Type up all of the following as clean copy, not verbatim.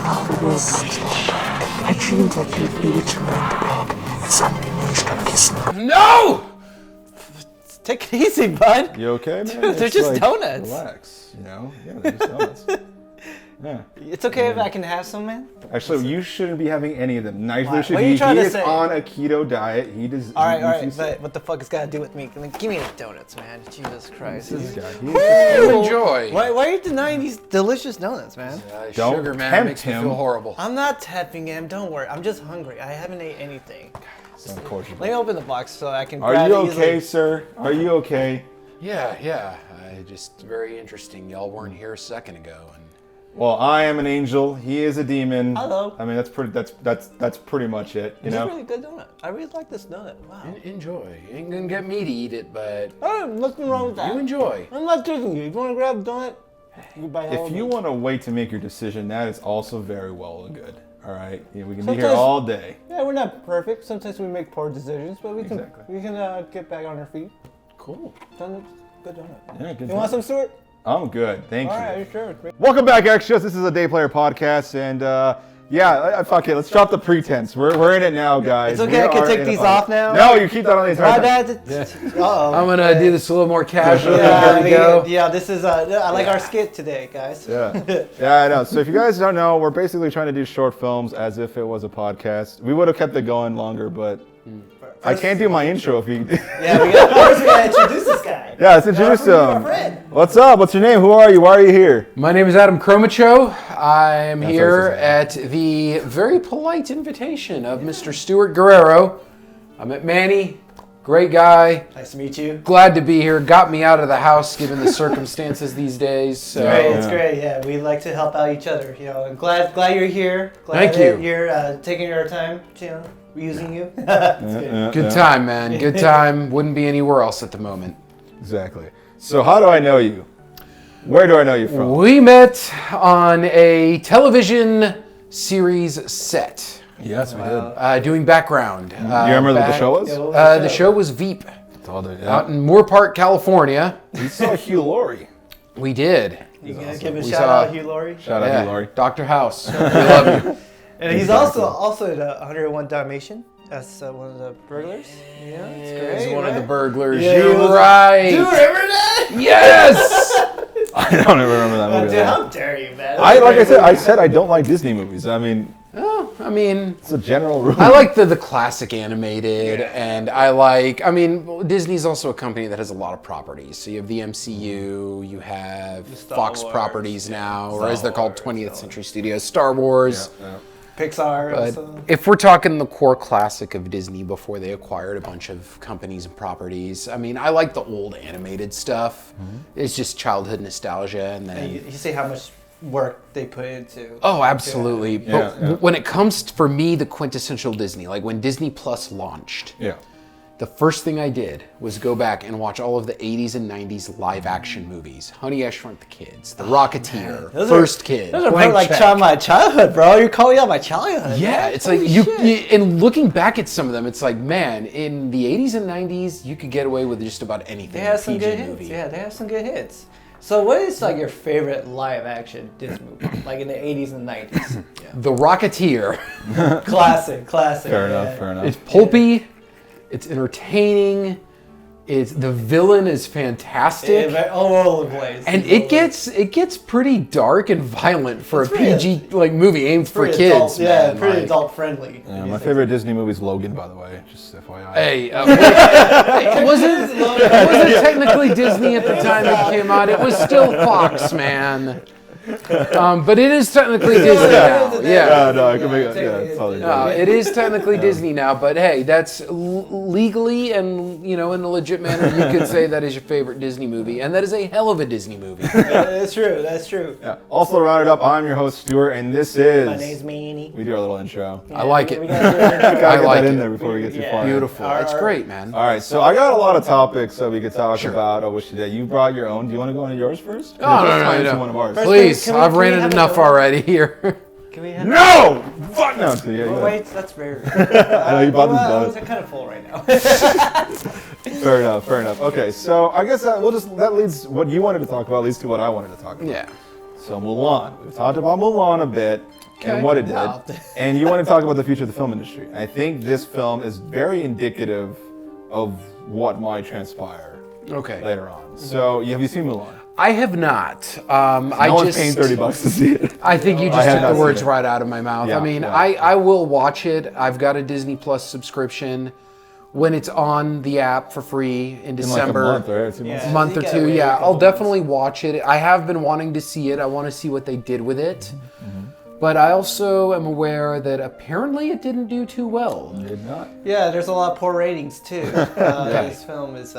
I dreamed that you'd be returned to bed and suddenly moved to kissing. No! Take it easy, bud. You okay, man? Dude, they're It's just donuts. Relax, you know? Yeah, they're just donuts. Yeah. It's okay if I can have some, man. Actually, you shouldn't be having any of them. Neither Why? should What are he. you trying He to is say? on a keto diet. He does. All right, but what the fuck has got to do with me? Give me the donuts, man. Jesus Christ. This guy. You enjoy. Why are you denying these delicious donuts, man? Don't Sugar, man, tempt makes me him. feel horrible. I'm not tempting him. Don't worry. I'm just hungry. I haven't ate anything. Unfortunately. Let me open the box so I can Are grab you it okay, easily. sir? Are you okay? Yeah. Just very interesting. Y'all weren't here a second ago, and Well, I am an angel. He is a demon. Hello. I mean, that's pretty much it. You This is know. a really good donut. I really like this donut. Wow. enjoy. You ain't gonna get me to eat it, but Oh, nothing wrong with that. you enjoy. I'm not judging you. You want to grab a donut? You buy all If of you them. want to wait to make your decision, that is also very well and good. All right. Yeah, we can be here Sometimes- all day. Yeah, we're not perfect. Sometimes we make poor decisions, but we can Exactly. get back on our feet. Cool. Donuts, good donut. Yeah, good. You want some, Stuart? I'm good. Thank All you. right, sure. Welcome back, Extras. This is a Day Player podcast, and fuck it. Let's drop the pretense. We're in it now, guys. It's okay, I We can are take in a these fight. off now? No, you keep that on the entire My time. bad. Uh-oh. I'm gonna do this a little more casually. Yeah, Here we go. yeah, this is, I like our skit today, guys. Yeah, I know. So if you guys don't know, we're basically trying to do short films as if it was a podcast. We would have kept it going longer, but I can't do my intro if you. Yeah, first we gotta introduce this guy. Yeah, let's introduce Our him. friend. What's up? What's your name? Who are you? Why are you here? My name is Adam Cromacho. I'm That's here what at the very polite invitation of Mr. Stuart Guerrero. I met Manny, great guy. Nice to meet you. Glad to be here. Got me out of the house given the circumstances these days. So. Great, it's Yeah. great. Yeah, we like to help out each other. You know, I'm glad you're here. Glad Thank that you. You're taking your time. You know, using you. It's good. Good time, man. Good time. Wouldn't be anywhere else at the moment. Exactly. So how do I know you? Where do I know you from? We met on a television series set, Yes, we did. doing background. You remember what the show was? The show was Veep, Told it, out in Moore Park, California. We saw Hugh Laurie. We did. You gonna give a We shout saw- out, Hugh Laurie? Shout out Hugh Laurie. Dr. House. We love you. And he's Exactly. also in 101 Dalmatian. That's one of the burglars. Yeah, it's great. He's one of the right? burglars. Yeah, he You're was- right. Do you remember that? Yes. I don't even remember that movie. Dude, at all. how dare you, man? I said I don't like Disney movies. I mean, Oh, I mean, it's a general rule. I like the classic animated, and I mean, Disney's also a company that has a lot of properties. So you have the MCU, you have Star Fox Wars, properties now, or Star as they're called, Wars, 20th Century Studios, Star Wars. Pixar. But Also. if we're talking the core classic of Disney before they acquired a bunch of companies and properties, I mean, I like the old animated stuff. It's just childhood nostalgia, and then. You see how much work they put into. Oh, absolutely. Yeah, But yeah. when it comes for me, the quintessential Disney, like when Disney Plus launched, Yeah. the first thing I did was go back and watch all of the 80s and 90s live action movies. Honey, I Shrunk the Kids, The Rocketeer, Those First Kid. Those are Blank like Check. my childhood, bro. You're calling out my childhood. Yeah, man. it's like Holy you, shit. and looking back at some of them, it's like, man, in the 80s and 90s, you could get away with just about anything. They in have a some PG good movie. hits. Yeah, they have some good hits. So, what is like your favorite live action Disney movie, like in the 80s and 90s? Yeah. The Rocketeer. Classic. Fair yeah. enough. Fair enough. It's pulpy. It's entertaining. The villain is fantastic. Yeah, all over the place. And it gets pretty dark and violent for It's a PG pretty- movie aimed for Pretty kids. adult, yeah, man. pretty Like, adult friendly. Yeah, my favorite Disney movie is Logan, by the way. Just FYI. Hey, it wasn't technically Disney at the time it came out. It was still Fox, man. But it is technically Disney now. Yeah. No, I can make it. Yeah, it's all No, it is technically Disney now, but hey, that's legally and in a legit manner, you could say that is your favorite Disney movie, and that is a hell of a Disney movie. That's true. That's true. Yeah. Also, to round it up, I'm your host Stuart, and this is. My name's Manny. We do our little intro. I like it. We gotta do it. Gotta I get like that in it. there before we get too Yeah. far. in. Beautiful. Our- It's great, man. All right, so I got a lot of topics that we could talk about. I wish today you brought your own. Do you want to go into yours first? Oh, no, Just no, tie into no. one of ours. First- Please, Can we- I've can we ranted have a enough go? already here. Can we have No! Fuck no! Yeah, you go. Wait, that's very rude. I know you bought this Well, bonus. I'm kind of full right now. Fair enough. Fair enough. Okay, so I guess that leads what you wanted to talk about leads to what I wanted to talk about. Yeah. So Mulan. We've talked about Mulan a bit. and what it did. Wow. And you want to talk about the future of the film industry. I think this film is very indicative of what might transpire Okay. later on. So, have you seen Mulan? I have not. No one's paying $30 to see it. I think you I just have took not the seen words it. right out of my mouth. Yeah, I mean, yeah. I will watch it. I've got a Disney Plus subscription. When it's on the app for free in In December, like a month, right? 2 months. Yeah. month You or gotta two, wait a yeah, couple I'll months. definitely watch it. I have been wanting to see it. I want to see what they did with it. But I also am aware that apparently it didn't do too well. Did not. Yeah, there's a lot of poor ratings too. This film is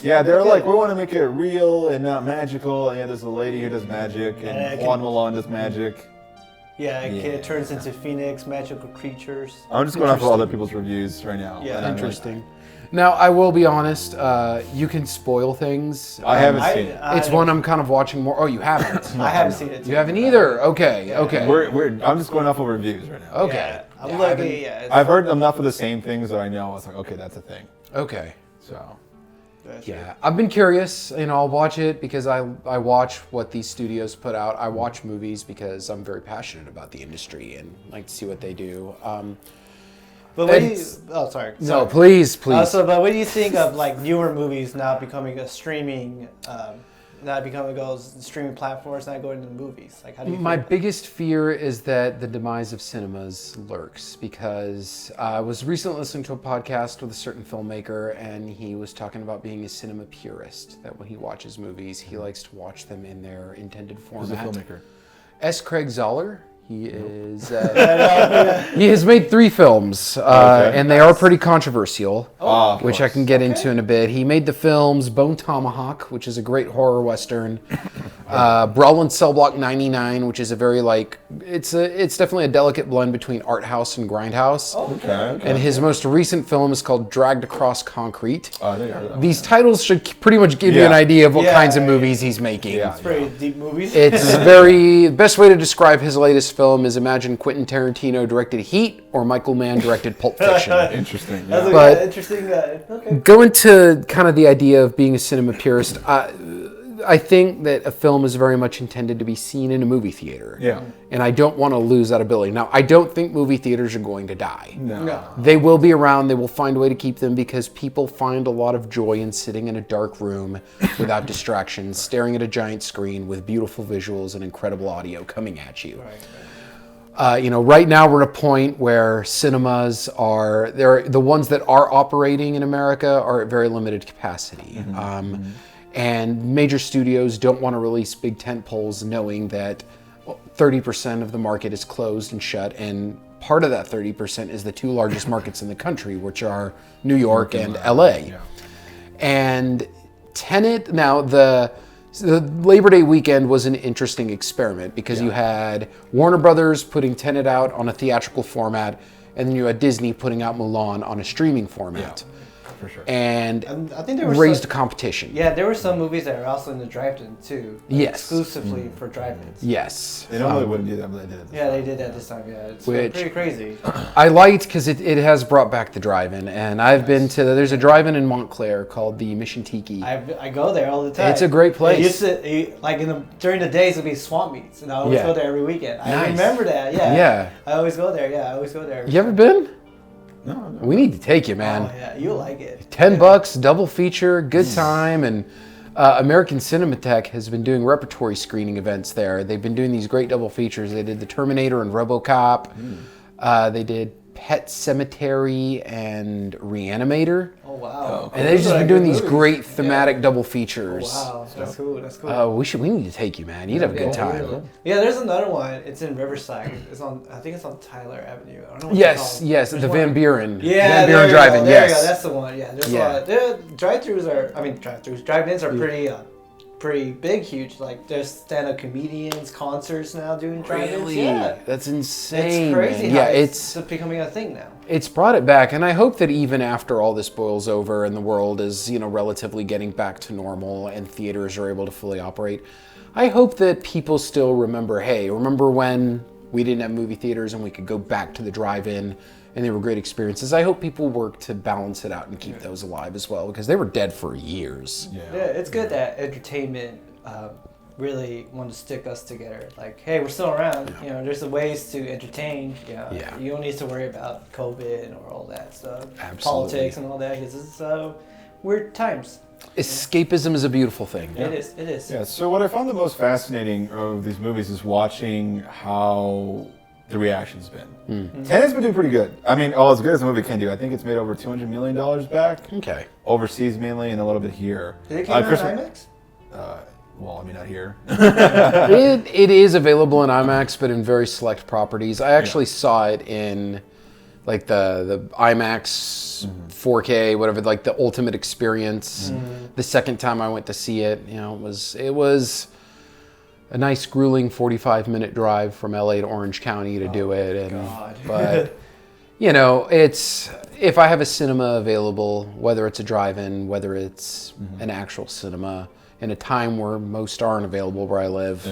Yeah, they're like, we want to make it real and not magical. And yeah, there's a lady who does magic, And and I Juan Mulan does magic. it turns into Phoenix, magical creatures. I'm just going off of other people's reviews right now. Yeah. and I'm like, Interesting. Now, I will be honest, you can spoil things. I haven't seen it. It's one I'm kind of watching more. Oh, you haven't? I haven't seen it. You haven't either? Okay, okay. I'm just going off of reviews right now. Okay. I'm Yeah, looking. I Yeah, I've heard enough of the same things that I know. It's like, okay, that's a thing. Okay. So, Yeah, I've been curious. I'll watch it because I watch what these studios put out. I watch movies because I'm very passionate about the industry and like to see what they do. But what do you? It's- Oh, sorry. No, sorry. please, please. But what do you think of like newer movies not becoming a streaming, not becoming those streaming platforms, not going to the movies? Like, how do you? My feel? biggest fear is that the demise of cinemas lurks because I was recently listening to a podcast with a certain filmmaker and he was talking about being a cinema purist, that when he watches movies, he likes to watch them in their intended who's the format. filmmaker? S. Craig Zoller. He is. He has made 3 films, and they are pretty controversial, Of which I course. can get into in a bit. He made the films Bone Tomahawk, which is a great horror western, Brawl in Cell Block 99, which is a very it's definitely a delicate blend between art house and grindhouse. Okay. And his most recent film is called Dragged Across Concrete. I think I heard that. These titles should pretty much give you an Yeah. idea of what Yeah, kinds of yeah, movies he's making. Yeah. It's pretty deep movies. It's the best way to describe his latest film is imagine Quentin Tarantino directed Heat or Michael Mann directed Pulp Fiction. Interesting. That's Yeah. a But- interesting. Okay. Going to kind of the idea of being a cinema purist, I think that a film is very much intended to be seen in a movie theater. Yeah. And I don't want to lose that ability. Now, I don't think movie theaters are going to die. No. They will be around. They will find a way to keep them because people find a lot of joy in sitting in a dark room without distractions, staring at a giant screen with beautiful visuals and incredible audio coming at you. Right now we're at a point where cinemas the ones that are operating in America are at very limited capacity. And major studios don't want to release big tent poles knowing that 30% of the market is closed and shut, and part of that 30% is the 2 largest markets in the country, which are New York and LA. Yeah. And Tenet, now the Labor Day weekend was an interesting experiment because you had Warner Brothers putting Tenet out on a theatrical format, and then you had Disney putting out Mulan on a streaming format. For sure. And I think there were raised some, a competition. Yeah, there were some movies that are also in the drive-in too. Yes. Exclusively for drive-ins. Yes. They normally wouldn't do that, but they did it. Yeah, they did that this time. Yeah, it's Which- pretty crazy. I liked because it has brought back the drive-in, and I've been to there's a drive-in in Montclair called the Mission Tiki. I go there all the time. It's a great place. It used to, during the days it'd be swamp meets, and I always Yeah. go there every weekend. I Nice. remember that. Yeah. Yeah. I always go there. Yeah, I always go there. You ever been? No. We need to take you, man. Oh yeah, you'll like it. $10, double feature, good time, and American Cinematheque has been doing repertory screening events there. They've been doing these great double features. They did The Terminator and RoboCop. They did Pet Cemetery and Reanimator. Oh wow. And they've Those just are been doing good these movies. great thematic double features. Wow, that's cool. That's cool. We need to take you, man. You'd have a good time. Yeah, there's another one. It's in Riverside. I think it's on Tyler Avenue. I don't know what Yes, it's called. yes, There's the one- Van Buren. Yeah, Van there Buren you go. Drive-In, There you yes. go. That's the one. Yeah, there's Yeah. a lot. Drive-ins are pretty big, huge. Like there's stand-up comedians, concerts now doing drive-ins. Really? Yeah, That's insane. it's crazy. Man. How Yeah, it's becoming a thing now. it's brought it back, and I hope that even after all this boils over and the world is, relatively getting back to normal and theaters are able to fully operate, I hope that people still remember, hey, remember when we didn't have movie theaters and we could go back to the drive-in and they were great experiences. I hope people work to balance it out and keep those alive as well because they were dead for years. Yeah, it's good that entertainment really wanted to stick us together. Like, hey, we're still around. You know, there's ways to entertain. You know, Yeah. you don't need to worry about COVID or all that stuff. Absolutely. Politics and all that. Because it's weird times. Escapism is a beautiful thing. It is. It is. Yeah, so what I found the most fascinating of these movies is watching how the reaction's been. Tenet's been doing pretty good. I mean, as good as the movie can do. I think it's made over $200 million back. Okay. Overseas mainly, and a little bit here. Did it come out in IMAX? Well, I mean, not here. It is available in IMAX, but in very select properties. I actually saw it in like the IMAX 4K, whatever, like the ultimate experience. The second time I went to see it, you know, it was a nice grueling 45-minute drive from LA to Orange County to do it. And, God. but you know, it's if I have a cinema available, whether it's a drive-in, whether it's an actual cinema, in a time where most aren't available where I live,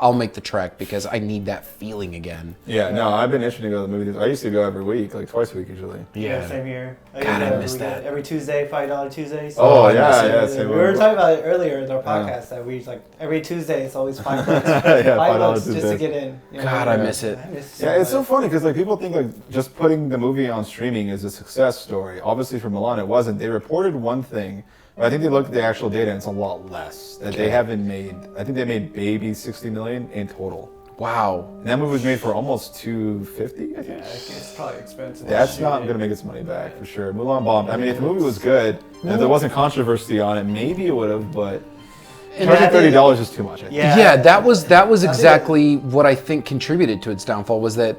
I'll make the trek because I need that feeling again. Yeah, no, I've been itching to go to the movies. I used to go every week, like twice a week usually. Yeah, same here. God, I miss that. Every Tuesday, $5 Tuesdays. Oh, I miss it. yeah, same We were talking about it earlier in our podcast that we like every Tuesday it's always $5. Yeah, $5 $5 just to Tuesdays. get in. You know? God, I miss it. I miss it Yeah, it's so much. funny because like people think like just putting the movie on streaming is a success story. Obviously for Milan it wasn't. They reported one thing, but I think they looked at the actual data and it's a lot less. That they haven't made. I think they made maybe 60 million in total. Wow. And that movie was made for almost 250. I think. Yeah, it's probably expensive. That's not going to make its money back for sure. Mulan bombed. I mean, if the movie was good and if there wasn't controversy on it, maybe it would have. But charging $30 is too much. I think. Yeah, that was exactly what I think contributed to its downfall was that,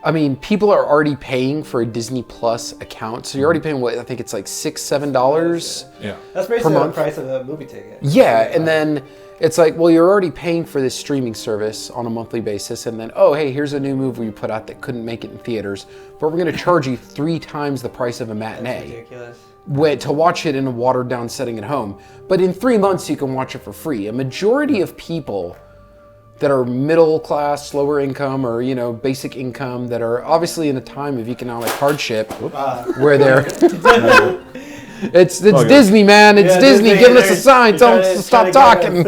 I mean, people are already paying for a Disney Plus account, so you're already paying what I think it's like $6-7. Yeah. That's basically the month. price of a movie ticket. Yeah, and then it's like, well, you're already paying for this streaming service on a monthly basis, and then, oh, hey, here's a new movie we put out that couldn't make it in theaters, but we're going to charge you 3 times the price of a matinee Ridiculous. to watch it in a watered-down setting at home. But in 3 months, you can watch it for free. A majority of people that are middle class, lower income, or basic income, that are obviously in a time of economic hardship, where they're it's Disney, man. It's Yeah, Disney Disney, giving us a they're sign, telling us to stop talking.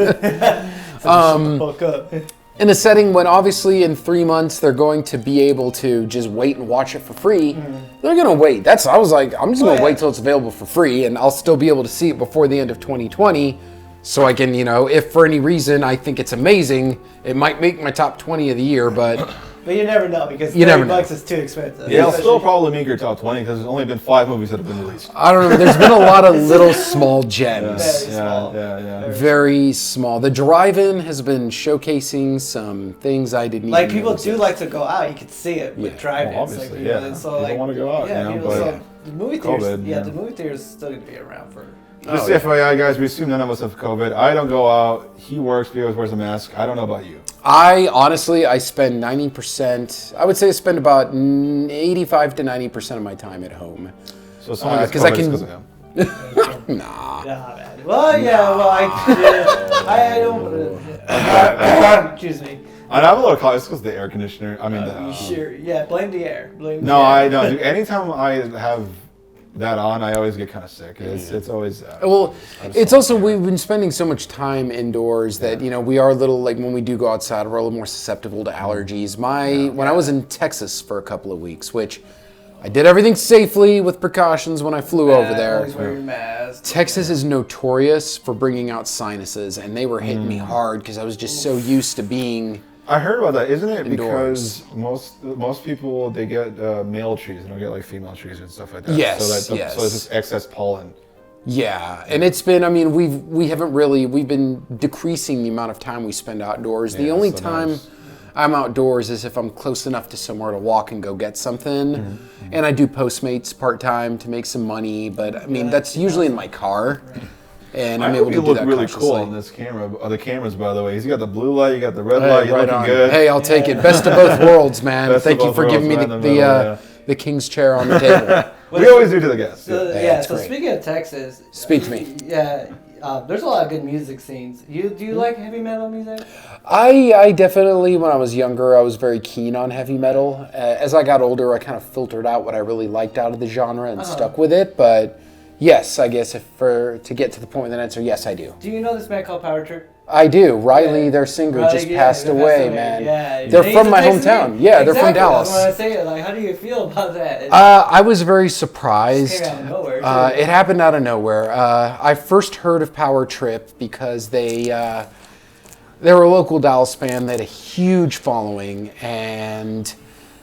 Fuck up. In a setting when obviously in 3 months they're going to be able to just wait and watch it for free, they're gonna wait. I was like, I'm just gonna wait till it's available for free, and I'll still be able to see it before the end of 2020. So I can, if for any reason I think it's amazing, it might make my top 20 of the year, but But you never know because You never $30 is too expensive. Yeah, it'll still probably make your top 20 because there's only been 5 movies that have been released. I don't know. There's been a lot of little small gems. Very small. Yeah. Very small. The drive-in has been showcasing some things I didn't Like even people notice. do like to go out. You can see it with Yeah. drive-ins. Well, obviously, like, yeah. And so People like wanna go out, Yeah, you know, people, but so the movie theaters. COVID, yeah, yeah. the movie theaters still gonna be around for. Just FYI, guys, we assume none of us have COVID. I don't go out. He works. He always wears a mask. I don't know about you. I honestly spend 90%. I would say I spend about 85 to 90% of my time at home. So someone gets 'cause I COVID, can- it's 'cause of him. Nah. Yeah, man. Well, yeah. Well, I don't. Excuse me. I have a little cough. It's because of the air conditioner. I mean, You sure? Yeah. Blame the air. Blame. no, the air. I don't. Dude, anytime I have that on, I always get kind of sick. It's always. Well, it's also we've been spending so much time indoors that we are a little like when we do go outside, we're a little more susceptible to allergies. When I was in Texas for a couple of weeks, which I did everything safely with precautions when I flew over there. Always wear your mask. Texas is notorious for bringing out sinuses, and they were hitting me hard because I was just so used to being. I heard about that. Isn't it Indoors. because most people they get male trees, they don't get like female trees and stuff like that. Yes, So yes. So it's just excess pollen. Yeah, and it's been. I mean, we've been decreasing the amount of time we spend outdoors. The Yeah, only so time nice. I'm outdoors is if I'm close enough to somewhere to walk and go get something. And I do Postmates part time to make some money, but I mean that's usually in my car, and I'm I able hope to you do look that really consciously. cool on this camera. The cameras, by the way, he's got the blue light, you got the red Hey, light. You're right looking on. good. Hey, I'll take it. Best of both worlds, man. Best of Thank you both for giving me worlds, the man, in the middle, yeah. the king's chair on the table. We always do to the guests. So, Yeah, yeah. it's So great. speaking of Texas. Speak to me. Yeah. There's a lot of good music scenes. Do you like heavy metal music? I definitely, when I was younger, I was very keen on heavy metal. As I got older, I kind of filtered out what I really liked out of the genre and stuck with it. But yes, I guess to get to the point with an answer, yes, I do. Do you know this band called Power Trip? I do. Riley, their singer, Riley, just yeah, passed they away, man. Yeah. They're He's from a my Texas hometown. man. Yeah, they're from Exactly, Dallas. That's what I say. Like, how do you feel about that? I was very surprised. Came out of nowhere, too. It happened out of nowhere. I first heard of Power Trip because they were a local Dallas band. They had a huge following, and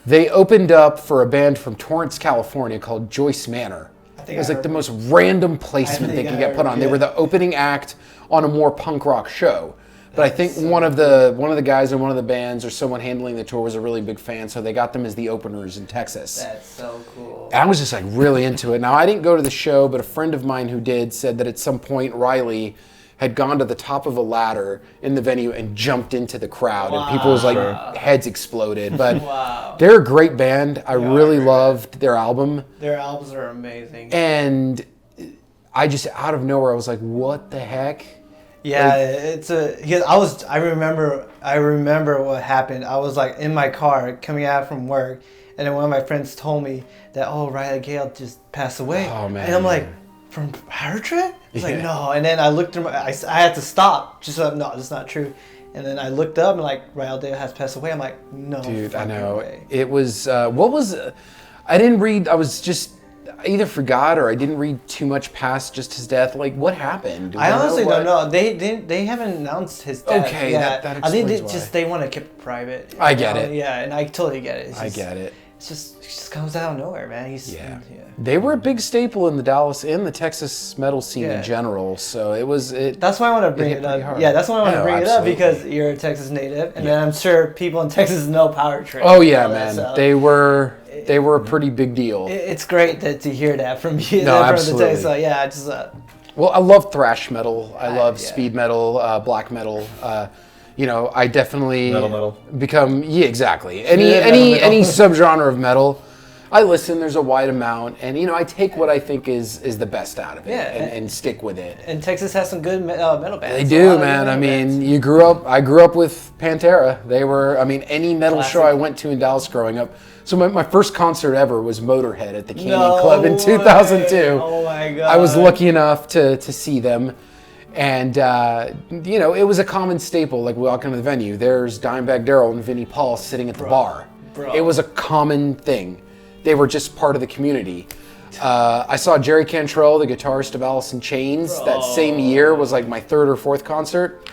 they opened up for a band from Torrance, California called Joyce Manor. It was like the most random placement they could get put on. They were the opening act on a more punk rock show. But I think one of the guys in one of the bands or someone handling the tour was a really big fan, so they got them as the openers in Texas. That's so cool. I was just like really into it. Now I didn't go to the show, but a friend of mine who did said that at some point Riley had gone to the top of a ladder in the venue and jumped into the crowd, and people's like heads exploded. But they're a great band. I really loved their album. Their albums are amazing. And I just out of nowhere I was like, what the heck? Yeah, it's a. Because I remember what happened. I was like in my car coming out from work, and then one of my friends told me that Riley Gale just passed away. Oh man! And I'm like, from Power Trip? It's like no. And then I looked through I had to stop. Just like, no, that's not true. And then I looked up and like Riley Gale has passed away. I'm like, no. Dude, I know. Way. It was what was? I didn't read. I either forgot or I didn't read too much past just his death. Like, what happened? I honestly don't know. They haven't announced his death. Okay, yeah, that I think explains they want to keep it private. I get it. Yeah, and I totally get it. I get it. It just comes out of nowhere, man. Yeah. They were a big staple in the Dallas and the Texas metal scene in general. So it was. That's why I want to bring hit it pretty up. hard. Yeah, that's why I want to bring it up absolutely. because you're a Texas native, and then I'm sure people in Texas know Power Trip. Oh yeah, and all that, man. so They were a pretty big deal. It's great to hear that from you. No, from absolutely. The Texas, so yeah, I just. Well, I love thrash metal. I love yeah. speed metal, black metal. I definitely Metal. become exactly any metal. any subgenre of metal. I listen. There's a wide amount, and I take what I think is the best out of it, and stick with it. And Texas has some good metal bands. They do, man. I mean, I grew up with Pantera. They were, any metal show I went to in Dallas growing up. So my first concert ever was Motorhead at the Canyon Club in 2002. Oh my god! I was lucky enough to see them. And, it was a common staple. Like, we walk into the venue, there's Dimebag Darrell and Vinnie Paul sitting at the bar. It was a common thing. They were just part of the community. I saw Jerry Cantrell, the guitarist of Alice in Chains, that same year was like my third or fourth concert.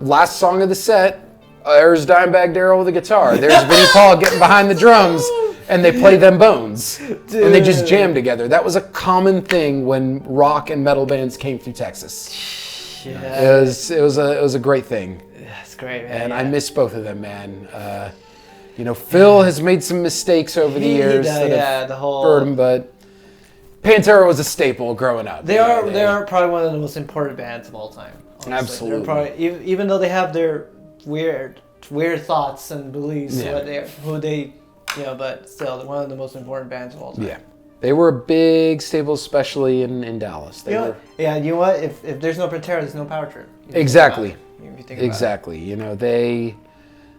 Last song of the set, there's Dimebag Darrell with the guitar. There's Vinnie Paul getting behind the drums, and they play them bones. And they just jam together. That was a common thing when rock and metal bands came through Texas. Yeah. It was a great thing. That's great, man. And I miss both of them, man. Phil has made some mistakes over the years that have hurt him, but Pantera was a staple growing up. They are probably one of the most important bands of all time. Honestly. Absolutely. They're probably, even though they have their weird thoughts and beliefs, but still, they're one of the most important bands of all time. Yeah. They were a big staple, especially in Dallas. You know what? If there's no Pantera, there's no Power Trip. Exactly. Exactly.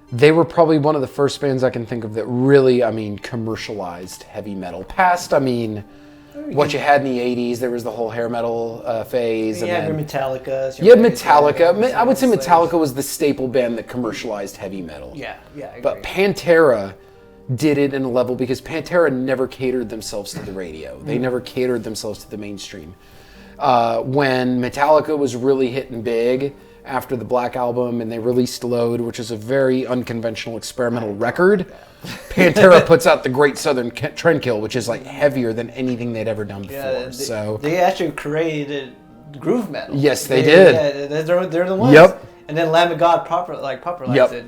They were probably one of the first bands I can think of that really, commercialized heavy metal. Past, what you had in the 80s, there was the whole hair metal phase. You had your Metallica. You had Metallica. I would say Metallica was the staple band that commercialized heavy metal. Yeah, I agree. But Pantera did it in a level because Pantera never catered themselves to the radio. They never catered themselves to the mainstream. When Metallica was really hitting big after the Black Album and they released Load, which is a very unconventional experimental record, Pantera puts out the Great Southern Trendkill, which is like heavier than anything they'd ever done before. They actually created groove metal. Yes, they did. Yeah, they're the ones. Yep. And then Lamb of God popularized it.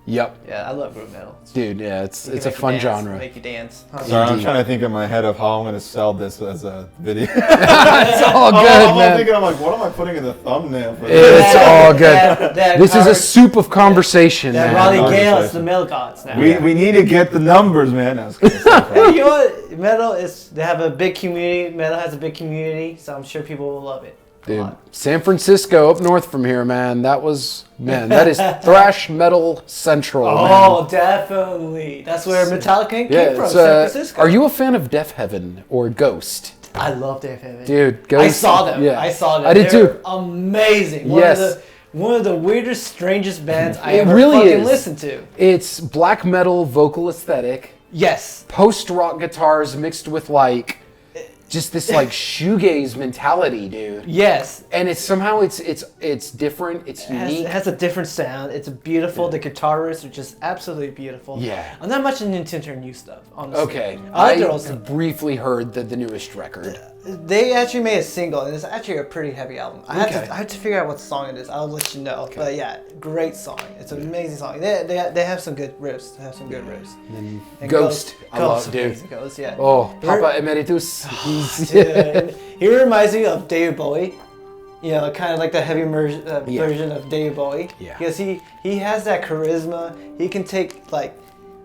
Yep. Yeah, I love groove metal. Dude, yeah, it's a fun genre. Make you dance. Sorry, I'm trying to think in my head of how I'm going to sell this as a video. It's all good, man. I'm like, what am I putting in the thumbnail for this? It's all good. This is a soup of conversation, man. Riley Gale is the metal gods now. We need to get the numbers, man. I was kidding. Hey, you know what? They have a big community. Metal has a big community, so I'm sure people will love it. Dude, San Francisco, up north from here, man. That is thrash metal central. Oh, definitely. That's where Metallica came from, San Francisco. Are you a fan of Death Heaven or Ghost? I love Death Heaven. Dude, Ghost. I saw them. Yeah. I saw them. I did They're too. Amazing. Yes. one of the weirdest, strangest bands I It ever really fucking is. listened to. It's black metal vocal aesthetic, Yes. post-rock guitars mixed with like just this like shoegaze mentality, dude. Yes. And it's somehow it's different, it's unique. It has a different sound. It's beautiful. The guitar riffs are just absolutely beautiful. Yeah. I'm not much into their new stuff, honestly. Okay, I like I their old stuff. briefly heard the newest record. They actually made a single, and it's actually a pretty heavy album. I Okay. have to figure out what song it is. I'll let you know. But yeah, great song. It's an amazing song. They have some good riffs. They have some good riffs. And Ghost, I love, dude. amazing. Ghost, yeah. Oh, Papa Emeritus. Dude, he reminds me of David Bowie. You know, kind of like the heavy version of David Bowie. Yeah. Because he has that charisma. He can take like,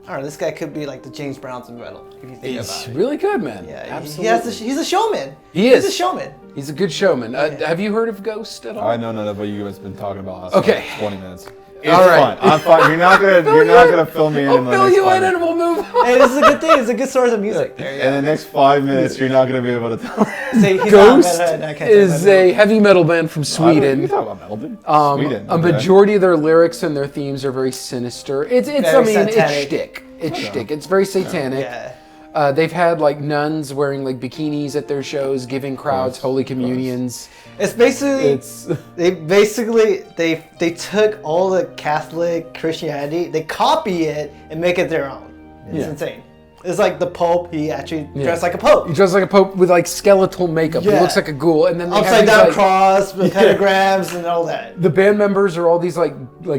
I don't know. This guy could be like the James Browns of metal if you think He's about it. really good, man. Yeah, Absolutely. he's a showman. He is. He's a showman. He's a good showman. Have you heard of Ghost at all? I know none of what you guys been talking about. Last Okay. 20 minutes. It's All right. fine. I'm fine. You're not gonna fill me in. I'll in the fill next you 5 in and minutes. we'll move on. Hey, this is a good thing. It's a good source of music. There you In the next 5 minutes, you're not gonna be able to tell. Say he's Ghost not I can't is say a heavy metal band from You Sweden. talk about metal, dude. Sweden. A okay. majority of their lyrics and their themes are very sinister. It's Very it's satanic. shtick. It's shtick. It's very satanic. Yeah. They've had like nuns wearing like bikinis at their shows, giving crowds holy communions. It's basically It's they took all the Catholic Christianity, they copy it and make it their own. It's insane. It's like the Pope. He actually dressed like a Pope. he dresses like a pope with like skeletal makeup. He Yeah. looks like a ghoul, and then they have Upside these, down like, cross, with pentagrams and all that. the band members are all these like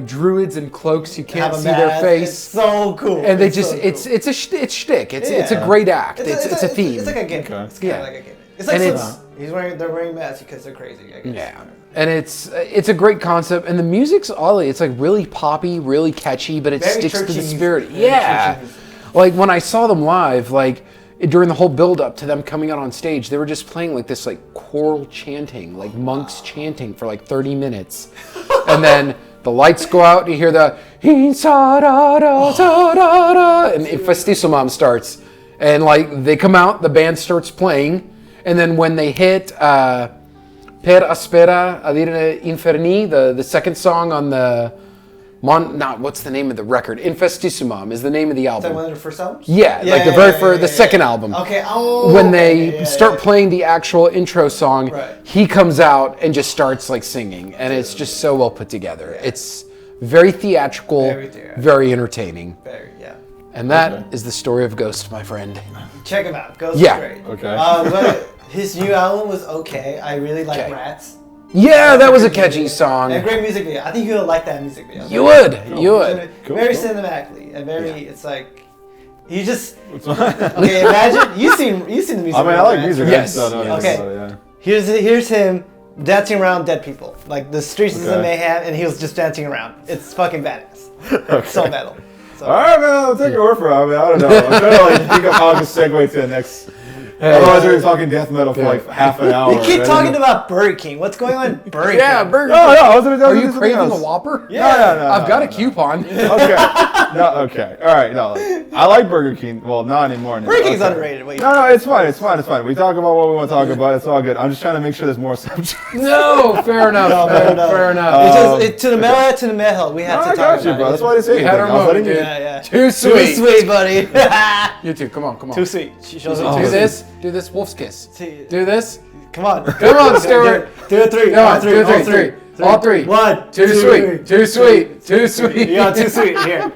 druids in cloaks. You can't Have a see their mask. face. It's so cool. And they It's just so it's cool. it's shtick. It's a Yeah. great act. It's a theme. It's like a gimmick. Okay. It's kind Yeah. of like a gimmick. It's like And Slipknot. They're wearing masks because they're crazy. I guess. Yeah, and it's a great concept, and the music's oddly, it's like really poppy, really catchy, but it Very sticks to churchy the music. spirit. Very Yeah, churchy music. like when I saw them live, like during the whole build up to them coming out on stage, they were just playing like this like choral chanting, like monks chanting for like 30 minutes, and then the lights go out, and you hear the and Infestissumam starts, and like they come out, the band starts playing. And then when they hit Per Aspera Adire Inferni, the second song on the what's the name of the record? Infestissumam is the name of the Is that album. one of their first albums? Yeah, like the very first, the second album. Okay. Oh. When they okay, yeah, start yeah. playing the actual intro song, Right. he comes out and just starts like singing, and it's just so well put together. It's very theatrical, Very theatrical. very entertaining, Very, yeah. and that is the story of Ghost, my friend. Check him out. Ghost Yeah. is great. Okay. But his new album was okay. I really like Okay. Rats. Yeah, that was a catchy song. And great music video. I think you'll like that music video. You would, you would. Very cinematically and very. It's like you just. Okay, imagine you seen the music. I mean, video, I like right? music. Yes. I just don't know Okay. anything about it, Here's him dancing around dead people. Like the streets is Okay. a mayhem, and he was just dancing around. It's fucking badass. Okay. So metal. So. All right, man. I'll take your word for it. I mean, I don't know. I'm trying to like think of how to segue to the next. Otherwise, we're talking death metal for like half an hour. You keep right? talking about Burger King. What's going on in Burger King? Yeah, Burger No, King. no. I was gonna Are do you something craving else. a Whopper? Yeah. No. I've got a no. coupon. Okay. No. Okay. All right. No. I like Burger King. Well, not anymore. Burger King's Okay. underrated. Wait. No, it's fine. It's fine. It's fine. We talk about what we want to talk about. It's all good. I'm just trying to make sure there's more subjects. No, fair enough. Fair enough. It's just to the metal. We have No, to I talk got you, about bro. it. That's why I say We had our anything. I was moment, letting you. dude. Yeah. Too sweet. Too sweet, buddy. You two, come on. Too sweet. She shows Do up. this. Do this. Wolf's kiss. Do this. Come on. Come on, Stuart. Do it three. Come on. All Do it all three. All three. One. Too sweet. Too sweet. Too sweet. You got too sweet. Here.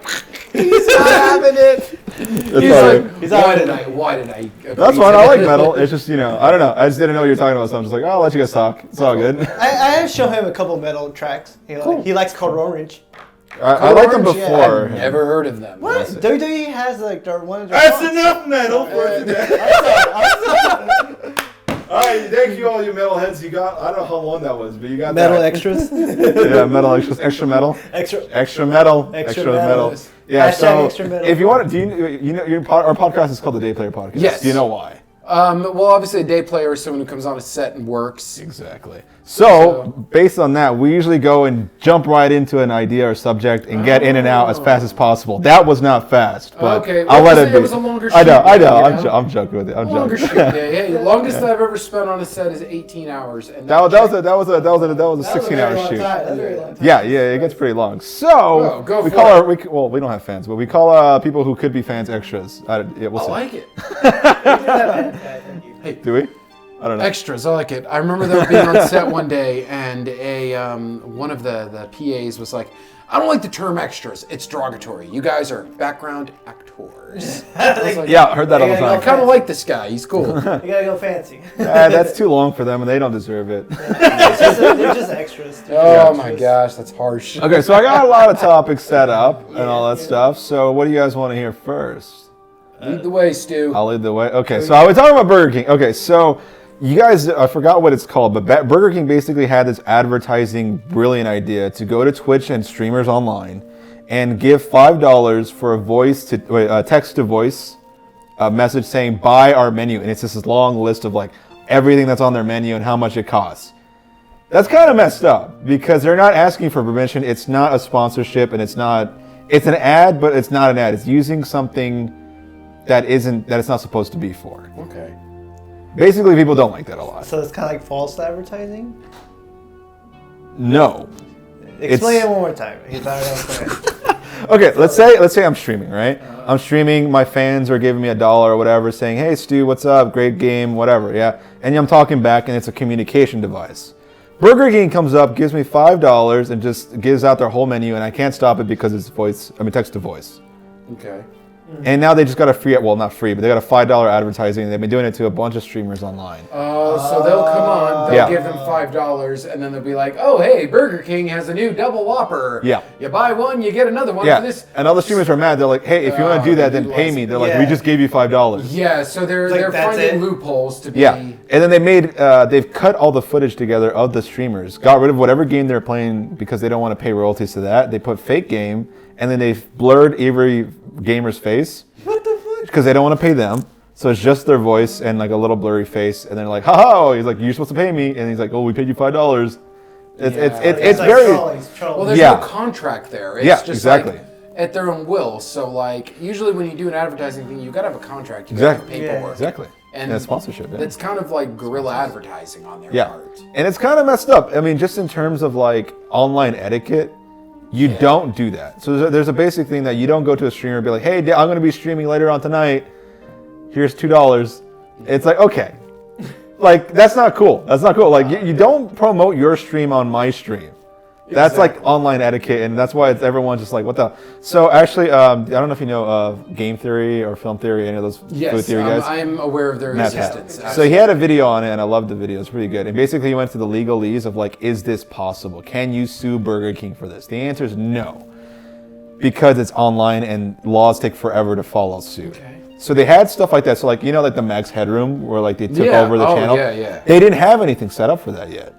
He's not having it. It's He's all like, right. He's why all did right. Why did I? That's fine. I like metal. It's just, I don't know. I just didn't know what you were talking about, so I'm just like, oh, I'll let you guys talk. It's all good. I have shown him a couple metal tracks. He likes Code Orange. I liked them Orange, yeah. before. Never heard of them. What? WWE has like their one of their. That's songs. enough metal for today. All right, thank you, all you metalheads. You got, I don't know how long that was, but you got Metal that. extras. Yeah, metal extras, extra metal. Extra. Extra metal. Extra Extra metal. metal. Yeah, Hashtag so extra metal. if you want to, our podcast is called the Day Player Podcast. Yes. Do you know why? Well, obviously a day player is someone who comes on a set and works. Exactly. So, based on that, we usually go and jump right into an idea or subject and get in and out as fast as possible. That was not fast, but Okay, I'll let it be. it was a longer I know, shoot day, you know? I'm joking with it. I'm Longer joking. shoot day. Hey, longest I've ever spent on a set is 18 hours. And That was a 16-hour shoot. That's a very long time. Yeah, it gets pretty long. So Oh, go we for call it. we don't have fans, but we call people who could be fans extras. We'll I see. like it. Do we? I don't know. Extras, I like it. I remember them being on set one day, and one of the PAs was like, "I don't like the term extras. It's derogatory. You guys are background actors." I was like, Yeah, I heard that all the I time. kind of like this guy. He's cool. You gotta go fancy. That's too long for them, and they don't deserve it. They're just extras. Oh my gosh, that's harsh. Okay, so I got a lot of topics set up and all that stuff. So what do you guys want to hear first? Lead the way, Stu. I'll lead the way. Okay, so I was talking about Burger King. Okay, so you guys, I forgot what it's called, but Burger King basically had this advertising brilliant idea to go to Twitch and streamers online and give $5 for a text to voice message saying buy our menu, and it's just this long list of like everything that's on their menu and how much it costs. That's kind of messed up because they're not asking for permission. It's not a sponsorship, and it's an ad, but it's not an ad. It's using something that it's not supposed to be for. Okay. Basically, people don't like that a lot. So it's kind of like false advertising? No. Explain it one more time. Because I don't know. Okay, let's say I'm streaming, right? I'm streaming, my fans are giving me $1 or whatever, saying, "Hey Stu, what's up? Great game, whatever." Yeah. And I'm talking back, and it's a communication device. Burger King comes up, gives me $5 and just gives out their whole menu, and I can't stop it because it's text to voice. Okay. And now they just got a free, well, not free, but they got a $5 advertising. They've been doing it to a bunch of streamers online. So they'll come on, they'll Yeah. give them $5, and then they'll be like, "Oh, hey, Burger King has a new double Whopper. Yeah. You buy one, you get another one for Yeah, this." and all the streamers are mad. They're like, "Hey, if you want to do that, then pay me." They're like, "We just gave you $5." Yeah, so they're Like, that's finding it? loopholes to be. Yeah, and then they've cut all the footage together of the streamers, got rid of whatever game they're playing because they don't want to pay royalties to that. They put fake game, and then they've blurred every gamer's face. What the fuck? Because they don't want to pay them. So it's just their voice and like a little blurry face, and they're like, "Ha!" He's like, "You're supposed to pay me," and he's like, "Oh, we paid you $5." It's It's like very trolling, it's trolling. Well, there's Yeah. no contract there. It's Yeah, just exactly. like at their own will. So like usually when you do an advertising thing, you gotta have a contract. You gotta have Exactly. paperwork. exactly And a sponsorship. Yeah. That's kind of like guerrilla advertising on their Yeah, part. and it's kind of messed up. I mean, just in terms of like online etiquette, you don't do that. So there's a basic thing that you don't go to a streamer and be like, "Hey, I'm going to be streaming later on tonight. Here's $2." It's like, okay, like that's not cool. That's not cool. Like you don't promote your stream on my stream. That's like online etiquette, and that's why everyone's just like, "What the?" So actually, I don't know if you know game theory or film theory, any of those food Yes, theory guys. I'm aware of their Matt Pat. existence. So he had a video on it, and I loved the video. It's pretty good. And basically, he went to the legalese of like, is this possible? Can you sue Burger King for this? The answer is no, because it's online and laws take forever to follow suit. Okay. So they had stuff like that. So like like the Max Headroom, where like they took Yeah. over the Oh, channel. yeah. They didn't have anything set up for that yet.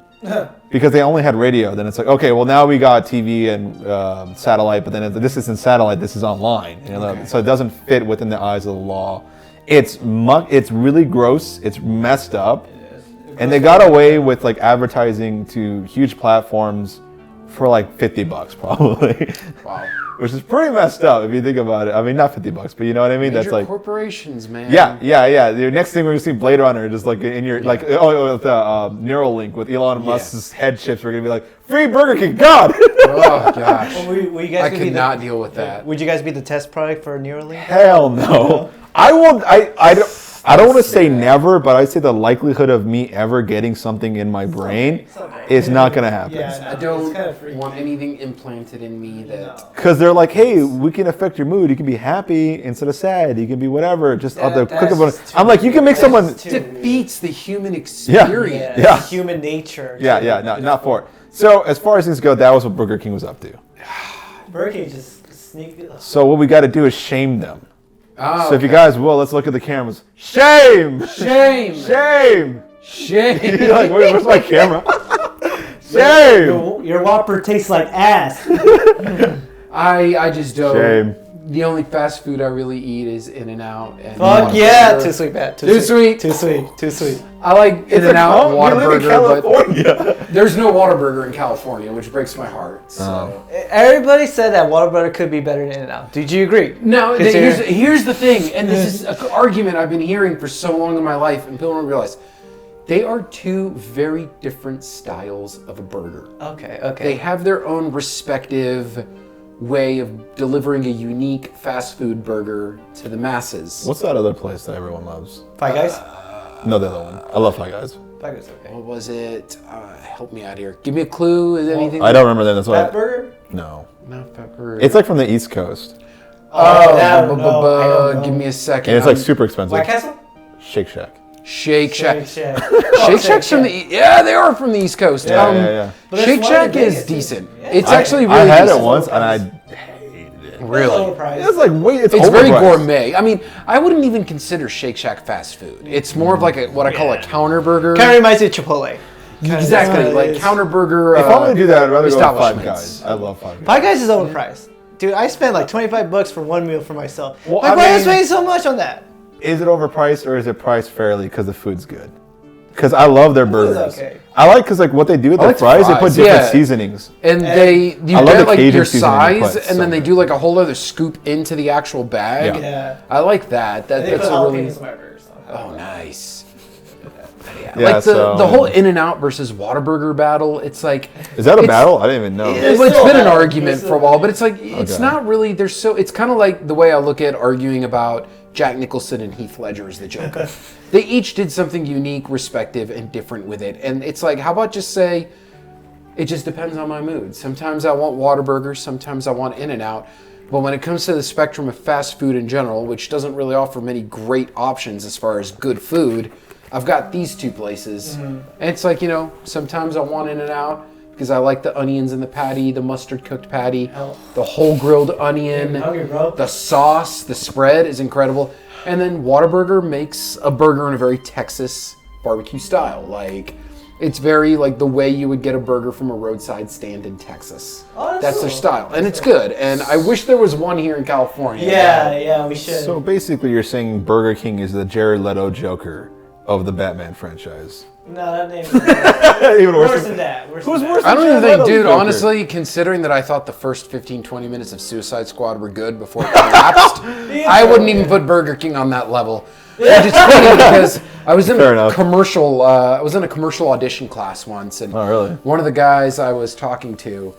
Because they only had radio. Then it's like, okay, well now we got TV and satellite, but then this isn't satellite, this is online. So it doesn't fit within the eyes of the law. It's really gross. It's messed up, and they got away with like advertising to huge platforms for like $50 probably, Wow. which is pretty messed up if you think about it. I mean, not $50, but you know what I mean. Major That's like. corporations, man. Yeah. The next thing we're gonna see Blade Runner, just like in your like the Neuralink with Elon Musk's head chips. We're gonna be like, free Burger King, God. Oh gosh. Will you guys I be could the- not deal with that. Would you guys be the test product for Neuralink? Hell no. I won't. I don't want to say never, but I'd say the likelihood of me ever getting something in my brain is not gonna happen. I don't want anything implanted in me that. Because they're like, hey, we can affect your mood. You can be happy instead of sad. You can be whatever. Just out there, click a button. I'm like, you can make someone. Defeats the human experience. Yeah. Human nature. Yeah, not for it. So as far as things go, that was what Burger King was up to. Burger King just sneaked it. So what we got to do is shame them. Oh, So if you guys will, let's look at the cameras. Shame! Shame. Shame! Shame. You're like, where's my camera? Shame! Your Whopper tastes like ass. I just don't. Shame. The only fast food I really eat is In-N-Out. And Fuck yeah! Whataburger. Too sweet, Pat. Too sweet. Too sweet. Too sweet. I like In-N-Out, You live in Whataburger, but California. there's no Whataburger in California, which breaks my heart. So. Everybody said that Whataburger could be better than In-N-Out. Did you agree? No, Consider- here's the thing, and this is an argument I've been hearing for so long in my life, and people don't realize. They are two very different styles of a burger. Okay. They have their own respective way of delivering a unique fast food burger to the masses. What's that other place that everyone loves? Five Guys? No, the other one. I love Five Guys. Five Guys, okay. What was it? Help me out here. Give me a clue. Is anything? I don't remember that. That's why. Fat Burger? No. Not pepper. It's like from the East Coast, Oh, I don't know. I don't know. Give me a second. and it's like super expensive. White Castle? Shake Shack. Shake Shack. Shake Shake Shack's from the yeah, they are from the East Coast. Yeah. But it's Shake one Shack of the is biggest, too. decent. Yeah. It's actually really I had decent. it once and I hated it. Really. Overpriced. It's like wait, it's It's very overpriced. gourmet. I mean, I wouldn't even consider Shake Shack fast food. It's more of like what I call a counter burger. Kind of reminds me of Chipotle. Exactly, That's what it like is. counter burger. If I'm gonna do that, I'd rather go to Five establishments. Guys. I love Five Guys. Five Guys is overpriced. Dude, I spent like $25 for one meal for myself. Well, like, I why am I mean- spending so much on that? Is it overpriced or is it priced fairly because the food's good? Because I love their burgers. okay. I like because like what they do with I their like the fries, they put fries, different yeah. seasonings. And you I love get the like Cajun your seasoning they size, put, and then so they good. do like a whole other scoop into the actual bag. Yeah. I like that. They That's put a really jalapenos in my burgers. oh nice. Yeah, Like so- the whole In-N-Out versus Whataburger battle. It's like Is that a it's- battle? I didn't even know. It's Well, it's still been an a- argument it's for a while, but it's like it's Okay. not really. There's so it's kind of like the way I look at arguing about Jack Nicholson and Heath Ledger as the Joker. They each did something unique, respective, and different with it, and it's like, how about just say, it just depends on my mood. Sometimes I want Whataburger, sometimes I want In-N-Out. But when it comes to the spectrum of fast food in general, which doesn't really offer many great options as far as good food, I've got these two places. And it's like, sometimes I want In-N-Out because I like the onions in the patty, the mustard cooked patty, the whole grilled onion, I'm hungry, bro. the sauce, the spread is incredible. And then Whataburger makes a burger in a very Texas barbecue style. Like, it's very like the way you would get a burger from a roadside stand in Texas. Oh, that's That's their cool. style. And it's good. And I wish there was one here in California. Yeah, we should. So basically, you're saying Burger King is the Jared Leto Joker of the Batman franchise. no, that name is Even worse than that. Who's worse? I don't than even Jared think, Leto's dude, Joker? honestly, considering that I thought the first 15, 20 minutes of Suicide Squad were good before it collapsed, I wouldn't even put Burger King on that level. Which is funny because I was in Fair a enough. commercial audition class once, and Oh, really? one of the guys I was talking to,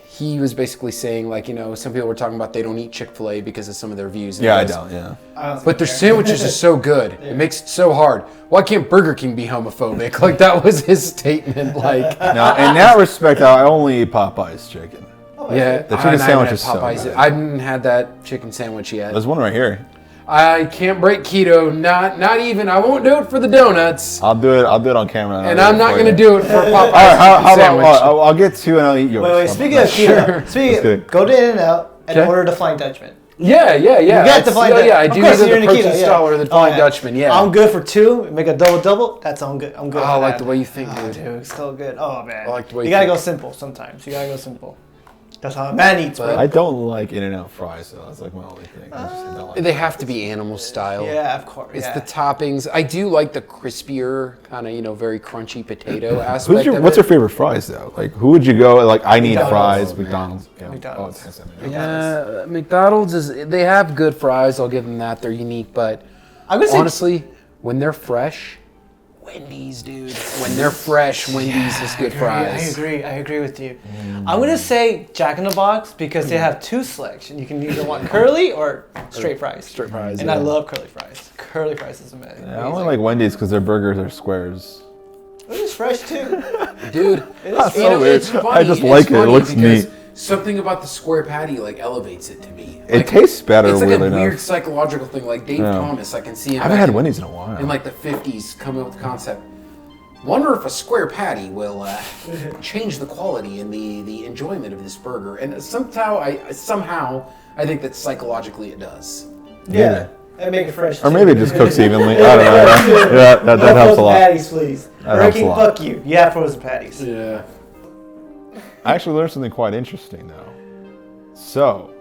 he was basically saying, like, some people were talking about they don't eat Chick-fil-A because of some of their views. And Yeah, he I goes, don't. Yeah. But their sandwiches are so good. It makes it so hard. Why can't Burger King be homophobic? Like, that was his statement. Like, Now, in that respect, I only eat Popeye's chicken. yeah. The chicken and I haven't sandwich had is so Popeyes. good. I haven't had that chicken sandwich yet. There's one right here. I can't break keto. Not even. I won't do it for the donuts. I'll do it on camera. And I'm not going to do it for Popeyes All right, how about sandwich. I'll get two and I'll eat yours. Wait, speaking of keto, good. go to In-N-Out and Okay. order the Flying Dutchman. Yeah. You get That's- the Flying yeah, Dutchman. yeah, I Of do course, either you're the in a keto, protein yeah. style or the Flying Dutchman. Yeah. I'm good for two. Make a double. That's I'm good. I'm good. Oh, for I like that. the way you think, Oh, dude. dude, it's so good. Oh man. I like the way you you gotta think. go simple sometimes. You gotta go simple. That's how a man eats, bro. I don't like In-N-Out fries, though. That's like my only thing. I just don't like They have to be animal style. Yeah, of course. It's yeah. the toppings. I do like the crispier, kind of, very crunchy potato aspect. What's your of it. favorite fries, though? Like, who would you go? Like, I need McDonald's. fries. McDonald's. Yeah. McDonald's. Oh, it's McDonald's. McDonald's they have good fries. I'll give them that. They're unique, but I'm gonna say honestly, when they're fresh, Wendy's, dude. When they're fresh, Wendy's has good fries. I agree with you. I'm gonna say Jack in the Box because they have two selection. You can either want curly or straight fries. Straight fries, And yeah. I love curly fries. Curly fries is amazing. Yeah, I only like Wendy's because their burgers are squares. It is fresh too. Dude, That's so weird. it's funny. I just It's like it. It funny looks because neat. Something about the square patty elevates it to me. It tastes better, It's like weirdly a weird enough. psychological thing. Like Dave Yeah. Thomas, I can see him. I haven't back had in- Wendy's in a while. in like the 50s coming up with the concept. Wonder if a square patty will change the quality and the enjoyment of this burger. And somehow I think that psychologically it does. Yeah. And make it fresh. Or maybe it just cooks evenly. I don't know. Yeah, that helps a lot. Patties, please. That helps a Ricky, lot. fuck you. You have frozen patties. Yeah. I actually learned something quite interesting, though. So,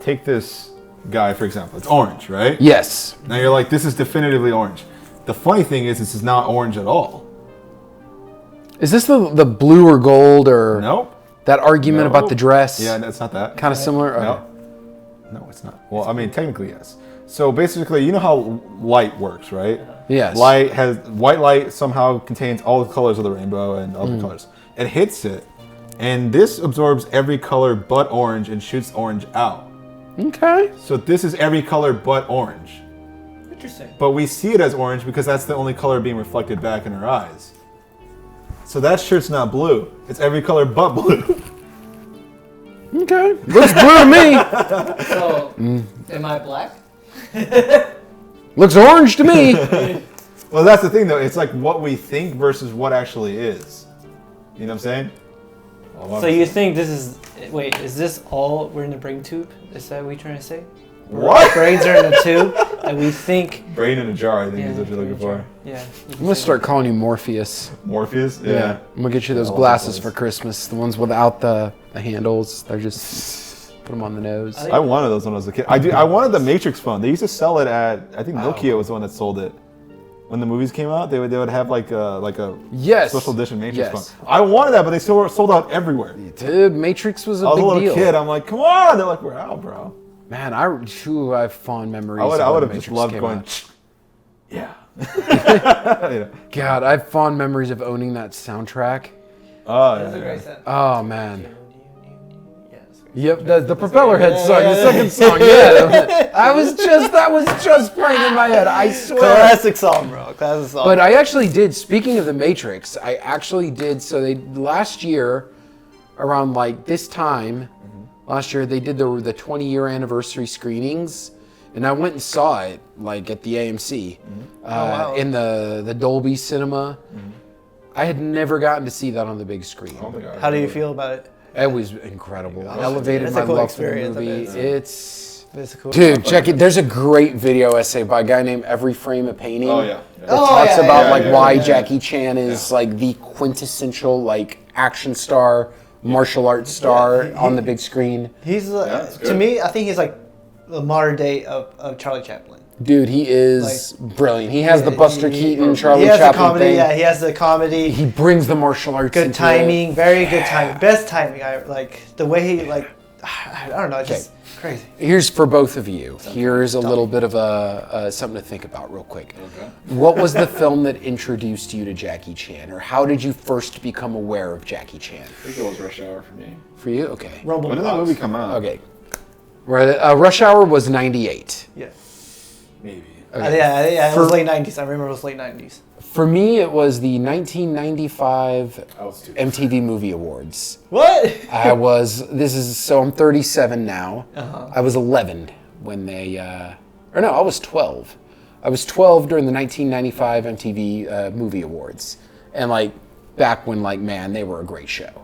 take this guy for example. It's orange, right? Yes. Now you're like, this is definitively orange. The funny thing is, this is not orange at all. Is this the blue or gold or Nope. that argument about the dress? Yeah, that's not that. Kind of similar. Okay. No, it's not. Well, I mean, technically yes. So basically, you know how light works, right? Yes. White light somehow contains all the colors of the rainbow and other colors. It hits it, and this absorbs every color but orange and shoots orange out. Okay. So this is every color but orange. Interesting. But we see it as orange because that's the only color being reflected back in our eyes. So that shirt's not blue. It's every color but blue. Okay. Looks blue to me. So, am I black? Looks orange to me. Well, that's the thing, though. It's like what we think versus what actually is. You know what I'm saying? Well, So you think this is? Wait, is this all we're in the brain tube? Is that what you're trying to say? What? Brains are in the tube, and we think. Brain in a jar, I think is what you're looking for. Yeah. I'm gonna start calling you Morpheus. Morpheus? Yeah. I'm gonna get you those All glasses over the for Christmas. The ones without the handles. They're just put them on the nose. I wanted those when I was a kid. I wanted the Matrix phone. They used to sell it at, I think Nokia was the one that sold it. When the movies came out, they would have like a Yes. special edition Matrix Yes. phone. I wanted that, but they still were sold out everywhere. Dude, Matrix was a I was big a little deal. kid. I'm like, come on! They're like, we're out, bro. Man, I have fond memories. I would of when have just Matrix loved came going. out. Yeah. God, I have fond memories of owning that soundtrack. Oh That's a yeah. great sound. Oh man. Yeah, that's great. Yep, the propeller head song, the second song. Yeah, that was just playing in my head. I swear. Classic song, bro. Classic song. But I actually did. Speaking of the Matrix, I actually did. So they last year, around like this time, last year they did the 20-year anniversary screenings, and I went and saw it like at the AMC, wow. in the Dolby Cinema. I had never gotten to see that on the big screen. Oh my God. How do you feel about it? It was incredible. Elevated It's my a cool love for the experience, I movie. bet. It's It's cool. dude, check it. There's a great video essay by a guy named Every Frame a Painting. Oh yeah. That Oh, talks yeah, about yeah, like yeah, why yeah. Jackie Chan is like the quintessential like action star, martial arts star on the big screen. He's that's to good. me, I think he's like the modern day of Charlie Chaplin. Dude, he is brilliant. He has the Buster Keaton, Charlie He has the Chaplin comedy. thing. Yeah, he has the comedy. He brings the martial arts. Good into timing, it. very good timing, best timing. I like the way he like. I don't know, just crazy. Here's for both of you. Here's a little bit of a something to think about real quick. What was the film that introduced you to Jackie Chan, or how did you first become aware of Jackie Chan? I think it was Rush Hour for me. For you, okay. Rumble. When did that movie come out? Okay. Right, Rush Hour was '98. Yeah. Maybe. Yeah, it was late '90s. I remember it was late '90s. For me, it was the 1995 I was too. MTV Movie Awards. What? I'm 37 now. I was 11 when they, I was 12. I was 12 during the 1995 MTV Movie Awards. And like, back when like, man, they were a great show.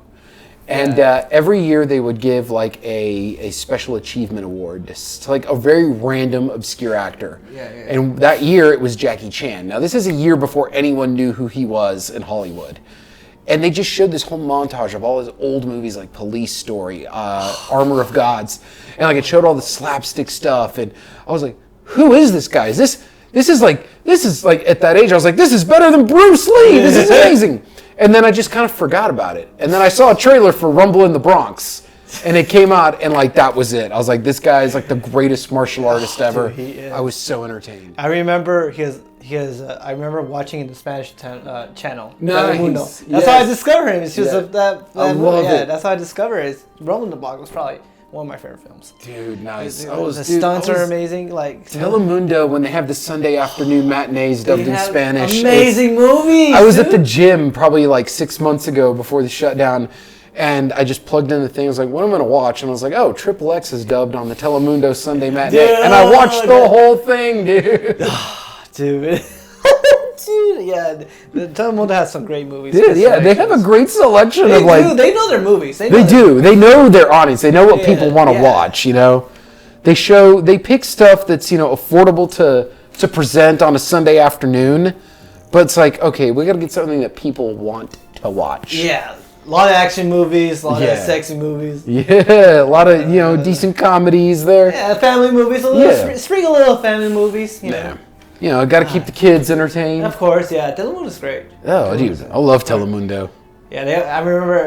And every year they would give like a special achievement award to like a very random, obscure actor. And that year it was Jackie Chan. Now this is a year before anyone knew who he was in Hollywood. And they just showed this whole montage of all his old movies like Police Story, Armor of Gods. And like it showed all the slapstick stuff. And I was like, who is this guy? This is like at that age I was like, this is better than Bruce Lee. This is amazing. And then I just kind of forgot about it. And then I saw a trailer for Rumble in the Bronx. And it came out and like that was it. I was like, this guy is like the greatest martial artist ever. he is. I was so entertained. I remember I remember watching in the Spanish channel. Nice. Telemundo. That's Yes. how I discovered him. It's just Yeah. that I movie. love Yeah, it. that's how I discovered it. Rumble in the Bronx was probably one of my favorite films. Dude, nice. The stunts are amazing. Like Telemundo, when they have the Sunday afternoon matinees dubbed in Spanish. Amazing movies. I was at dude. the gym probably like 6 months ago before the shutdown, and I just plugged in the thing. I was like, what am I going to watch? And I was like, oh, Triple X is dubbed on the Telemundo Sunday matinee. Dude, and I watched the whole thing, dude. Dude. Dude, yeah. The Telemundo has some great movies. Dude, yeah, they have a great selection of like... They know their movies. They do. They know their audience. They know what people want to yeah. watch, you know? They pick stuff that's, affordable to present on a Sunday afternoon, but it's like, okay, we got to get something that people want to watch. Yeah. A lot of action movies, a lot Yeah. of sexy movies. Yeah, a lot of decent comedies there. Yeah, family movies. A little Yeah. sprinkle a little family movies. You know. Got to keep the kids entertained. Of course, yeah. Telemundo's great. Oh, dude, I love Telemundo. Yeah, I remember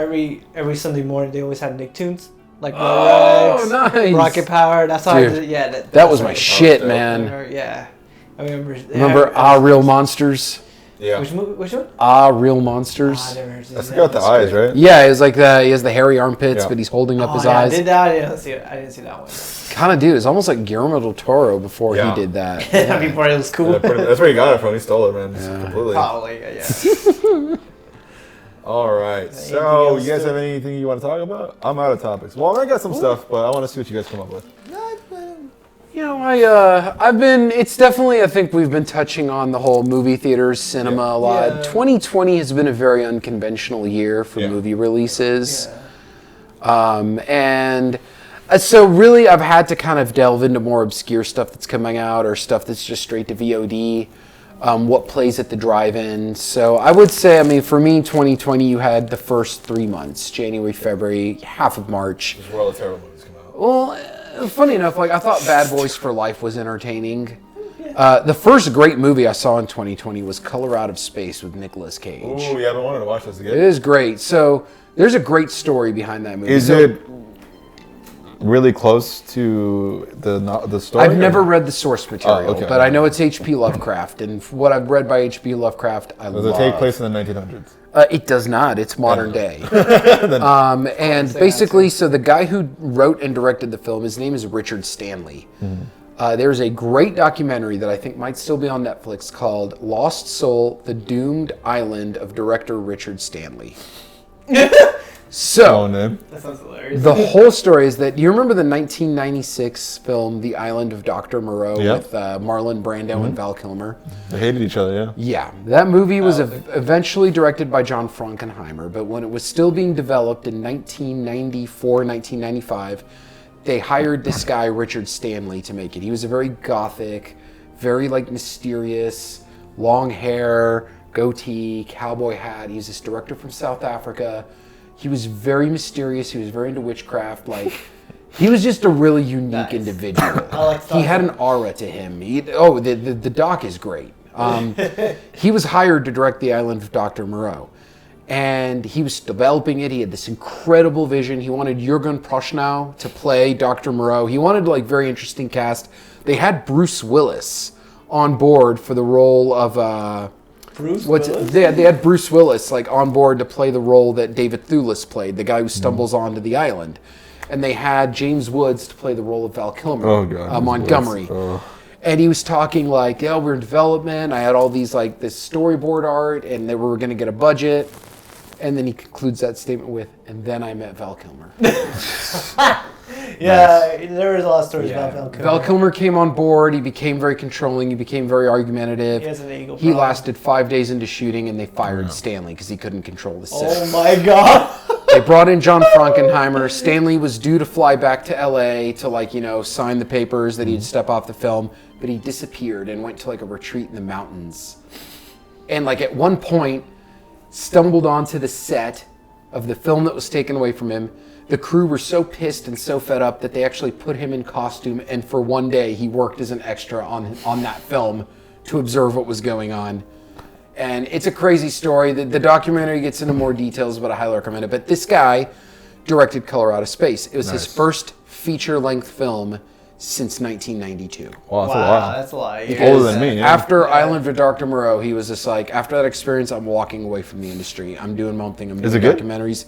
every Sunday morning they always had Nicktoons, like Oh, Rex, nice. Rocket Power. That's how I Dude, did. Yeah, That was my that's shit, dope. man. Yeah, I remember. Remember Real Monsters? Yeah. Which movie? Which one? Real Monsters. I never heard of I forgot the that. eyes, right? Yeah, it was like he has the hairy armpits, Yeah. but he's holding up his yeah, eyes. I did that. I didn't see it. I didn't see that one. Kind of, dude. It's almost like Guillermo del Toro before Yeah. he did that. Before it was cool. Yeah, that's where he got it from. He stole it, man. Just completely. Probably, yeah. All right. Anything So, else you guys to- have anything you want to talk about? I'm out of topics. Well, I got some stuff, but I want to see what you guys come up with. I've been. It's definitely. I think we've been touching on the whole movie theaters, cinema a lot. Yeah. 2020 has been a very unconventional year for Yeah. movie releases, and so really, I've had to kind of delve into more obscure stuff that's coming out or stuff that's just straight to VOD. What plays at the drive-in. So I would say, I mean, for me, 2020, you had the first 3 months, January, February, half of March. There's World of Terrible movies come out. Well, funny enough, like I thought Bad Boys for Life was entertaining. The first great movie I saw in 2020 was Color Out of Space with Nicolas Cage. Ooh, yeah, I've been wanting to watch this It again. is great. So there's a great story behind that movie. Is So, it really close to the story? I've never or- read the source material, okay. but I know it's H.P. Lovecraft, and what I've read by H.P. Lovecraft, I Does love. it take place in the 1900s? It does not. It's modern day. And basically, so the guy who wrote and directed the film, his name is Richard Stanley. There's a great documentary that I think might still be on Netflix called Lost Soul, The Doomed Island of Director Richard Stanley. So, name. That sounds hilarious. the whole story is that, you remember the 1996 film The Island of Dr. Moreau Yeah. with Marlon Brando and Val Kilmer? They hated each other, yeah. Yeah, that movie was eventually directed by John Frankenheimer, but when it was still being developed in 1994, 1995, they hired this guy, Richard Stanley, to make it. He was a very gothic, very mysterious, long hair, goatee, cowboy hat. He was this director from South Africa. He was very mysterious. He was very into witchcraft. He was just a really unique individual. I like He had an aura to him. The doc is great. He was hired to direct The Island of Dr. Moreau. And he was developing it. He had this incredible vision. He wanted Jürgen Prochnow to play Dr. Moreau. He wanted very interesting cast. They had Bruce Willis on board for the role of Bruce What's Willis? they had Bruce Willis on board to play the role that David Thewlis played, the guy who stumbles onto the island, and they had James Woods to play the role of Val Kilmer, Oh, God, James Montgomery. Woods. Oh. And he was talking we're in development. I had all these this storyboard art, and they were going to get a budget. And then he concludes that statement with, "And then I met Val Kilmer." Yeah, there is a lot of stories about Val Kilmer. Val Kilmer came on board. He became very controlling. He became very argumentative. He has an ego He problem. lasted 5 days into shooting, and they fired Stanley because he couldn't control the set. Oh my god. They brought in John Frankenheimer. Stanley was due to fly back to LA to sign the papers that he'd step off the film, but he disappeared and went to a retreat in the mountains. And at one point, stumbled onto the set of the film that was taken away from him. The crew were so pissed and so fed up that they actually put him in costume, and for one day he worked as an extra on that film to observe what was going on. And it's a crazy story. The documentary gets into more details, but I highly recommend it. But this guy directed Color Out of Space. It was his first feature-length film since 1992. Wow, that's a Wow, lot. that's a lot. Older than me, yeah. After Island of Dr. Moreau, he was just after that experience, I'm walking away from the industry. I'm doing my own thing. I'm doing Is it good? documentaries.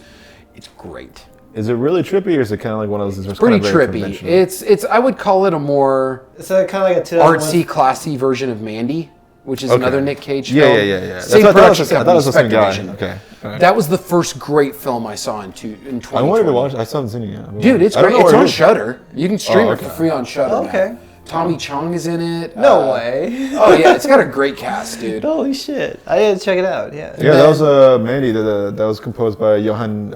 It's great. Is it really trippy, or is it kind of one of those? Pretty trippy. It's I would call it a more It's kind of like a 2001 artsy, classy version of Mandy, which is another Nick Cage Yeah, film. yeah, yeah, yeah. Same I thought it was production the same company, guy. Spectrevision. Okay. All right. That was the first great film I saw in 2020. I wanted to watch. I still haven't seen it yet. Dude, it's I don't great. know It's where on it is. Shudder. You can stream Oh, it for okay. free on Shudder. Okay. Now. Tommy Chong is in it. No way. Oh yeah, it's got a great cast, dude. Holy shit. I didn't check it out. Yeah. Yeah, that was Mandy. That was composed by Johan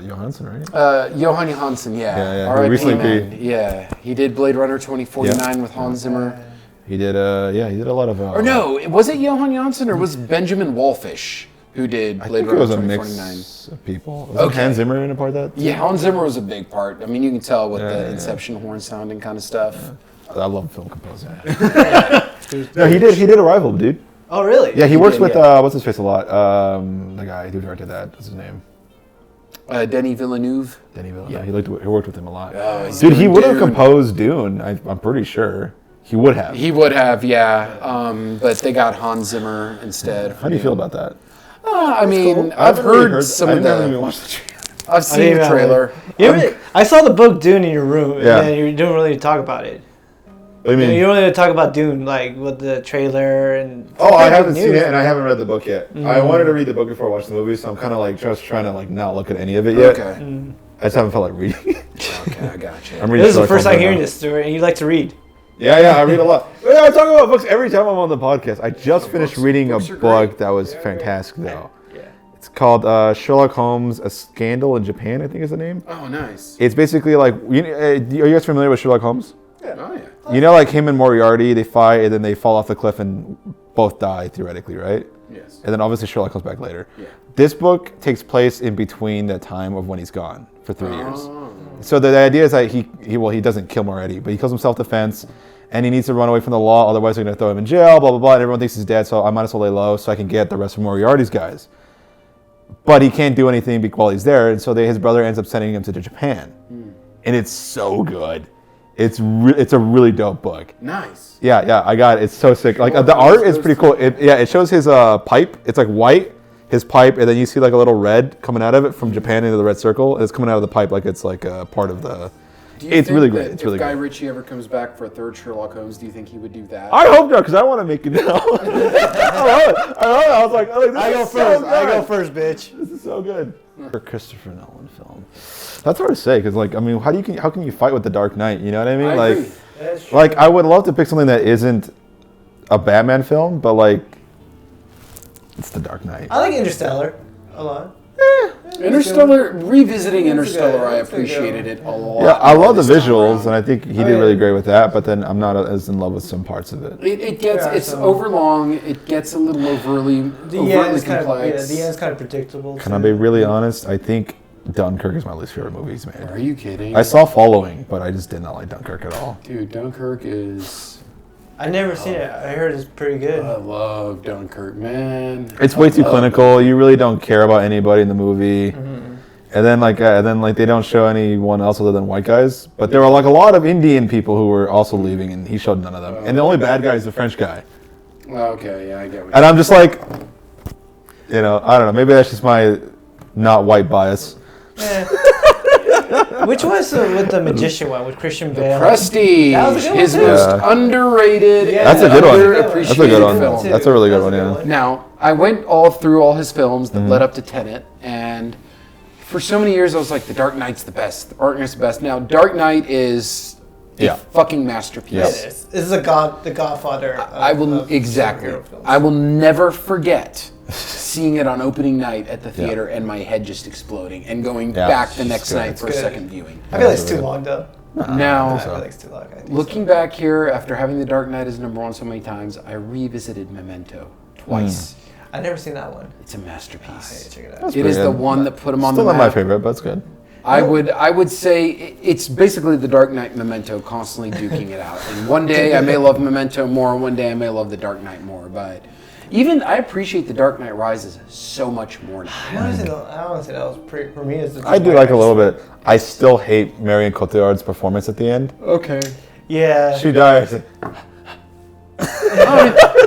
Johansson, right? Johan Johansson, yeah. Yeah, yeah, who R.I.P. recently man. Yeah, he did Blade Runner 2049 with Hans Zimmer. He did. He did a lot of. Or no, was it Johan Johansson or was Benjamin Wallfish who did I Blade think it Runner was a 2049. mix of people. Was Okay. Hans Zimmer in a part of that? Yeah, Hans Zimmer was a big part. I mean, you can tell with Yeah, the yeah, yeah. Inception horn sounding kind of stuff. I love film composing. No, he did Arrival, dude. Oh, really? Yeah, he works did, with yeah. what's his face a lot. The guy who directed that. What's his name? Denis Villeneuve. Denis Villeneuve. Yeah. He worked with him a lot. Oh, he's Dude, he doing would have Dune. composed Dune. I'm pretty sure he would have. He would have, yeah. But they got Hans Zimmer instead. How do you feel about that? I mean, Cool. I've haven't really heard some I of didn't even the. watch the trailer. I've seen the even- trailer. I saw the book Dune in your room, Yeah. and you don't really talk about it. What do you mean? You don't really talk about Dune, like with the trailer and. Oh, I Pretty haven't good seen news. it, and I haven't read the book yet. I wanted to read the book before I watched the movie, so I'm kind of like just trying to like not look at any of it yet. Okay. I just haven't felt like reading. Okay, I gotcha. I'm reading. This is the Sherlock first time Holmes hearing right this story, and you like to read. now. Yeah, I read a lot. Yeah, I talk about books every time I'm on the podcast. I just finished reading books a are book great. that was fantastic, though. Yeah. It's called Sherlock Holmes: A Scandal in Japan, I think is the name. Oh, nice. It's basically like, are you guys familiar with Sherlock Holmes? Oh, yeah. You know, like him and Moriarty, they fight and then they fall off the cliff and both die theoretically, right? Yes. And then obviously Sherlock comes back later. Yeah. This book takes place in between the time of when he's gone for 3 years. Oh. So the idea is that he doesn't kill Moriarty, but he kills him self-defense, and he needs to run away from the law, otherwise they're going to throw him in jail, blah, blah, blah, and everyone thinks he's dead, so I might as well lay low so I can get the rest of Moriarty's guys. But he can't do anything while he's there, and so his brother ends up sending him to Japan. And it's so good. It's a really dope book. Nice. Yeah, I got it. It's so sick. Like the art is pretty cool. It shows his pipe. It's like white, his pipe, and then you see like a little red coming out of it from Japan into the red circle. And it's coming out of the pipe like it's like a part of the. Do you It's think really that great. It's really if Guy great. Ritchie ever comes back for a third Sherlock Holmes, do you think he would do that? I hope not, because I want to make it now. I love it. I was like, this I go is so first. good. I go first, bitch. This is so good. For Christopher Nolan film. That's hard to say, because like, I mean, how can you fight with The Dark Knight? You know what I mean? I like, agree. like I would love to pick something that isn't a Batman film, but like, it's The Dark Knight. I like Interstellar a lot. Interstellar, revisiting Interstellar, I That's a good appreciated it a lot. Yeah, I love the this time visuals, around. and I think he Oh, did yeah. really great with that. But then I'm not as in love with some parts of it. It gets, Yeah, it's so- overlong, it gets a little overtly The end complex. is kind of the end's kind of predictable. Can I be really honest? I think Dunkirk is my least favorite movie he's made. Are you kidding? I saw Following, but I just did not like Dunkirk at all. Dude, Dunkirk is... I never seen it. I heard it's pretty good. I love Dunkirk, man. It's way I too love clinical. You really don't care about anybody in the movie. Mm-hmm. And then like they don't show anyone else other than white guys. But there were like a lot of Indian people who were also leaving, and he showed none of them. And the only bad guy is the French guy. it. Okay, yeah, I get what And I'm just like, I don't know. Maybe that's just my not white bias. Yeah. Which was with the magician one with Christian Bale? Prestige, That was a good one his too. most Yeah. underrated. Yeah, That's a good one. underappreciated That's a good one. film. too. That's a really good That's one, a good yeah. one. Now, I went all through all his films Mm-hmm. that led up to Tenet, and for so many years I was like, The Dark Knight's the best. The Dark Knight's the best. Now, Dark Knight is a Yeah. fucking masterpiece. Yeah. It is. This is the Godfather. I will superhero films. I will never forget seeing it on opening night at the theater and my head just exploding and going Yeah, back the it's next good. night It's for a good. second viewing. I feel like it's too long though. Now, I feel like it's too long. I think looking back here after having The Dark Knight as number one so many times, I revisited Memento twice. I've never seen that one. It's a masterpiece. Check it out. That's It is pretty the good. one that put him on Still the not my map. favorite, but it's good. I would say it's basically The Dark Knight and Memento constantly duking it out. And one day I may love Memento more, one day I may love The Dark Knight more. But even I appreciate The Dark Knight Rises so much more now. I want to say that was pretty for me. It's I do like a little bit. I still hate Marion Cotillard's performance at the end. Okay. Yeah. She dies.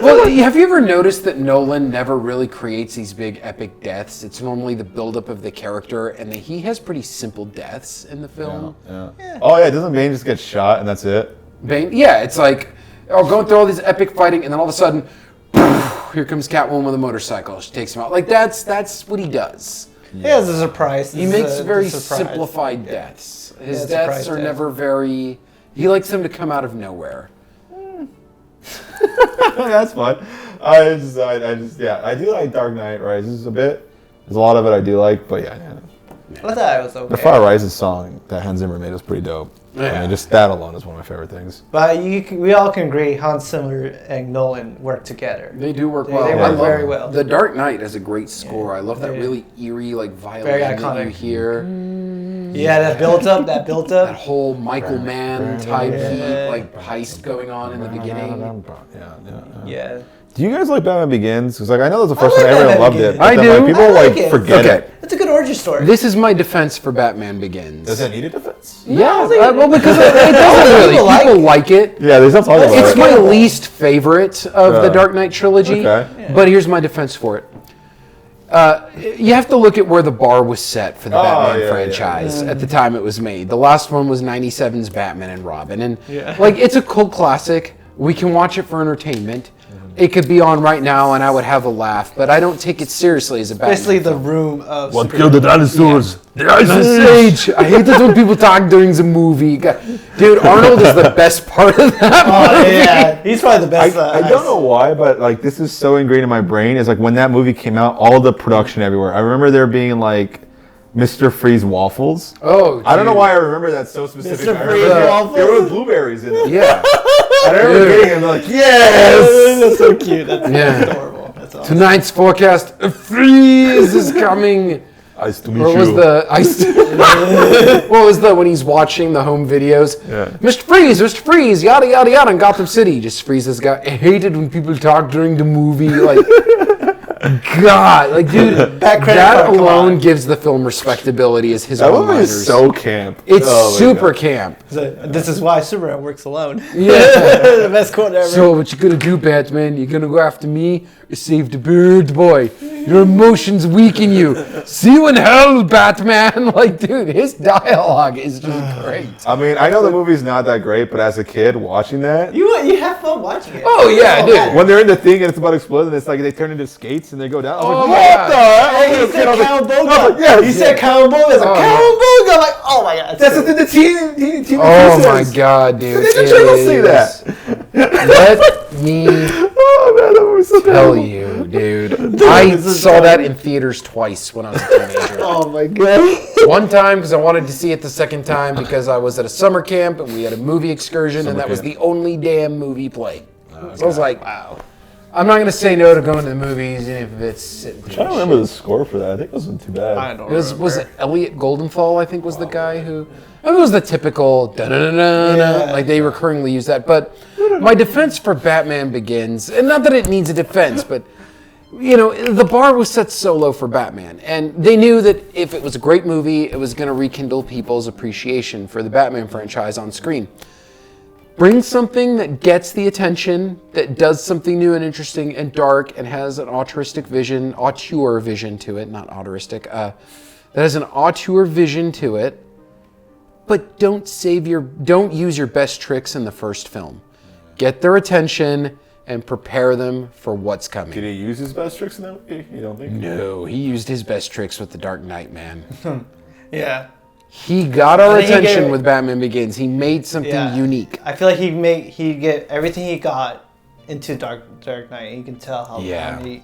Well, have you ever noticed that Nolan never really creates these big epic deaths? It's normally the buildup of the character, and he has pretty simple deaths in the film. Yeah. Oh yeah, doesn't Bane just get shot and that's it? Bane, yeah, it's like, going through all this epic fighting, and then all of a sudden, here comes Catwoman with a motorcycle. She takes him out. Like that's what he does. Yeah, it's a surprise. He makes very simplified deaths. His Yeah, deaths surprise are death. never very. He likes them to come out of nowhere. That's fun. I do like Dark Knight Rises a bit. There's a lot of it I do like, but yeah. I thought it was okay. The Fire Rises song that Hans Zimmer made was pretty dope. I Yeah. mean, just that alone is one of my favorite things. But we all can agree Hans Zimmer and Nolan work together. They do work They- well. they I work love- very well. The Dark Knight has a great score. I love that Yeah. really eerie, like Very violin that you iconic. hear. Yeah, that built up. That whole Michael Mann type Yeah. heat, like heist going on in the beginning. Yeah. Do you guys like Batman Begins? Because like I know that was the first like time everyone Batman loved it. Begins. but I then, do. Like, people I like like it. forget Okay. it. It's a good origin story. This is my defense for Batman Begins. Does it need a defense? Yeah, well, because it doesn't really. People like People like it. Yeah, there's not talking about It's it. my least favorite of the Yeah. Dark Knight trilogy, Okay. but here's my defense for it. You have to look at where the bar was set for the Batman yeah, franchise at the time it was made. The last one was 97's Batman and Robin, and Yeah. like it's a cult classic. We can watch it for entertainment. It could be on right now, and I would have a laugh, but I don't take it seriously as a Batman. Basically, the film. room of. What superheroes. killed the dinosaurs? The Ice Ice Age. Age. I hate it when people talk during the movie. Dude, Arnold is the best part of that Oh movie. yeah, he's probably the best. I don't know why, but like this is so ingrained in my brain. Is like when that movie came out, all the production everywhere. I remember there being like Mr. Freeze waffles. Oh, I don't know dude. why I remember that so specifically. Mr. I Freeze remember waffles? there were blueberries in it. Yeah. I remember Dude. getting it and like, yes. That's so cute. That's Yeah. adorable. That's awesome. Tonight's forecast, a freeze is coming. Nice to meet Or you. was the ice? What was the when he's watching the home videos? Yeah. Mr. Freeze, yada yada yada, in Gotham City. Just Freeze this guy. I hated when people talk during the movie. Like, God, like, dude, That credit that card, come alone on. gives the film respectability as his That movie one-liners. is so camp. It's Oh my super God. camp. This is why Superman works alone. Yeah. The best quote ever. So what you gonna do, Batman? You gonna go after me or save the bird boy? Your emotions weaken you. See you in hell, Batman. Like, dude, his dialogue is just great. I mean, I know the movie's not that great, but as a kid watching that, you have fun watching it. Oh, yeah, dude. when they're in the thing and it's about to explode, and it's like they turn into skates and they go down. I was Oh like, my what God. the hell? Hey, I he was said like, Cowabunga. yes, He said Cowabunga. I was like, Cowabunga. I'm like, oh my god. That's what the team. Oh my God, dude. Didn't you It say is- that? Let me Oh man, that movie's so tell terrible. you, dude. I saw that in theaters twice when I was a teenager. Oh my god. One time because I wanted to see it the second time because I was at a summer camp and we had a movie excursion and that was the only damn movie played. So I was like, wow. I'm not gonna say no to going to the movies even if it's. I don't remember the score for that. I think it wasn't too bad. I don't Was it Elliot Goldenthal? I think was the guy who. I mean, it was the typical da-da-da-da-da, Yeah. like they recurringly use that. But my defense for Batman Begins, and not that it needs a defense, but you know, the bar was set so low for Batman, and they knew that if it was a great movie, it was going to rekindle people's appreciation for the Batman franchise on screen. Bring something that gets the attention, that does something new and interesting and dark, and has an auteur vision to it, not autoristic. That has an auteur vision to it, but don't use your best tricks in the first film. Get their attention and prepare them for what's coming. Did he use his best tricks in that movie? You don't think? No, he used his best tricks with The Dark Knight, man. Yeah. He got our I think he attention gave- with Batman Begins. He made something Yeah. unique. I feel like he get everything he got into Dark Knight. You can tell how. Yeah. how he,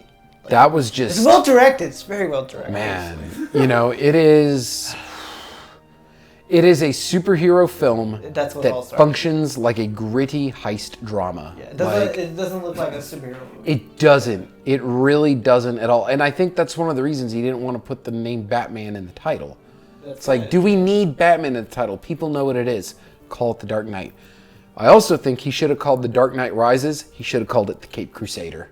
That was it's just, well directed. It's very well directed. man, you know, it is a superhero film That's what that all started. functions like a gritty heist drama. Yeah, it Like, doesn't look like a superhero movie. it doesn't. It really doesn't at all. And I think that's one of the reasons he didn't want to put the name Batman in the title. It's like, do we need Batman in the title? People know what it is. Call it The Dark Knight. I also think he should have called The Dark Knight Rises. He should have called it The Cape Crusader.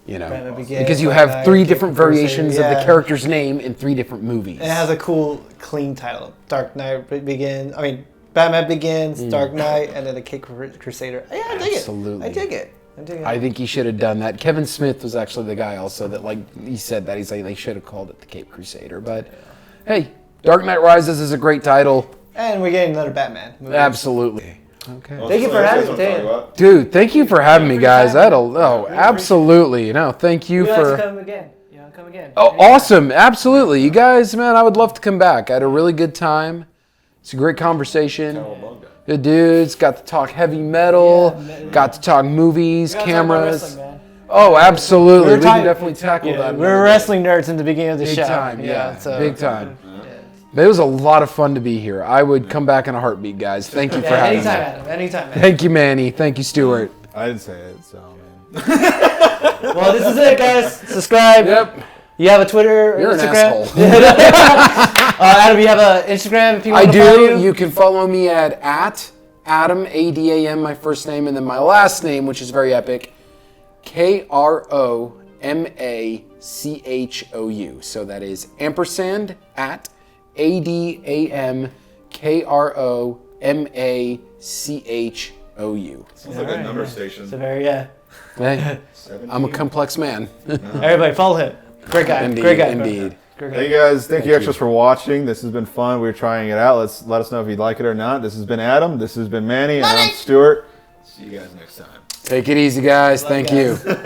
You know, Batman Begins, because you Dark have Knight, three Cape different Crusader, variations of the yeah. character's name in three different movies. It has a cool, clean title. Dark Knight Begins. I mean, Batman Begins, Dark Knight, and then the Cape Crusader. Yeah, I dig Absolutely. it. I dig it. I think he should have done that. Kevin Smith was actually the guy also that, like, he said that. He's like, they should have called it The Cape Crusader. But, hey, Dark Knight Rises is a great title. And we're getting another Batman movie. Absolutely. Okay. Thank you for having me. Dude, thank you for having me, guys. Absolutely. No, thank you We'd like to for. come again. You want to come again? Oh, awesome. Absolutely. You guys, man, I would love to come back. I had a really good time. It's a great conversation. Good dudes. Got to talk heavy metal. Yeah, Got to talk movies, We gotta talk about cameras. wrestling, man. Oh, absolutely. We We were can talking- definitely tackle Yeah, that. we were wrestling nerds in the beginning of the Big show. time, yeah. so- Big time. But it was a lot of fun to be here. I would come back in a heartbeat, guys. Thank you for Yeah, having anytime, me. Adam. Anytime, Adam. Thank you, Manny. Thank you, Stuart. I didn't say it, so man. Well, this is it, guys. Subscribe. Yep. You have a Twitter or You're an Instagram? asshole. Adam, you have an Instagram if you I want to follow do. you? You can follow me at Adam, A-D-A-M, my first name, and then my last name, which is very epic, Kromachou. So that is ampersand at ADAMKROMACHOU. Sounds like a number station. It's a very, Hey, I'm a complex man. Everybody follow him. Great guy. Indeed, Great guy. indeed. Great guy. Hey guys, thank you extras for watching. This has been fun. We're trying it out. Let us know if you like it or not. This has been Adam. This has been Manny, and I'm Stuart. See you guys next time. Take it easy, guys. Thank guys. you.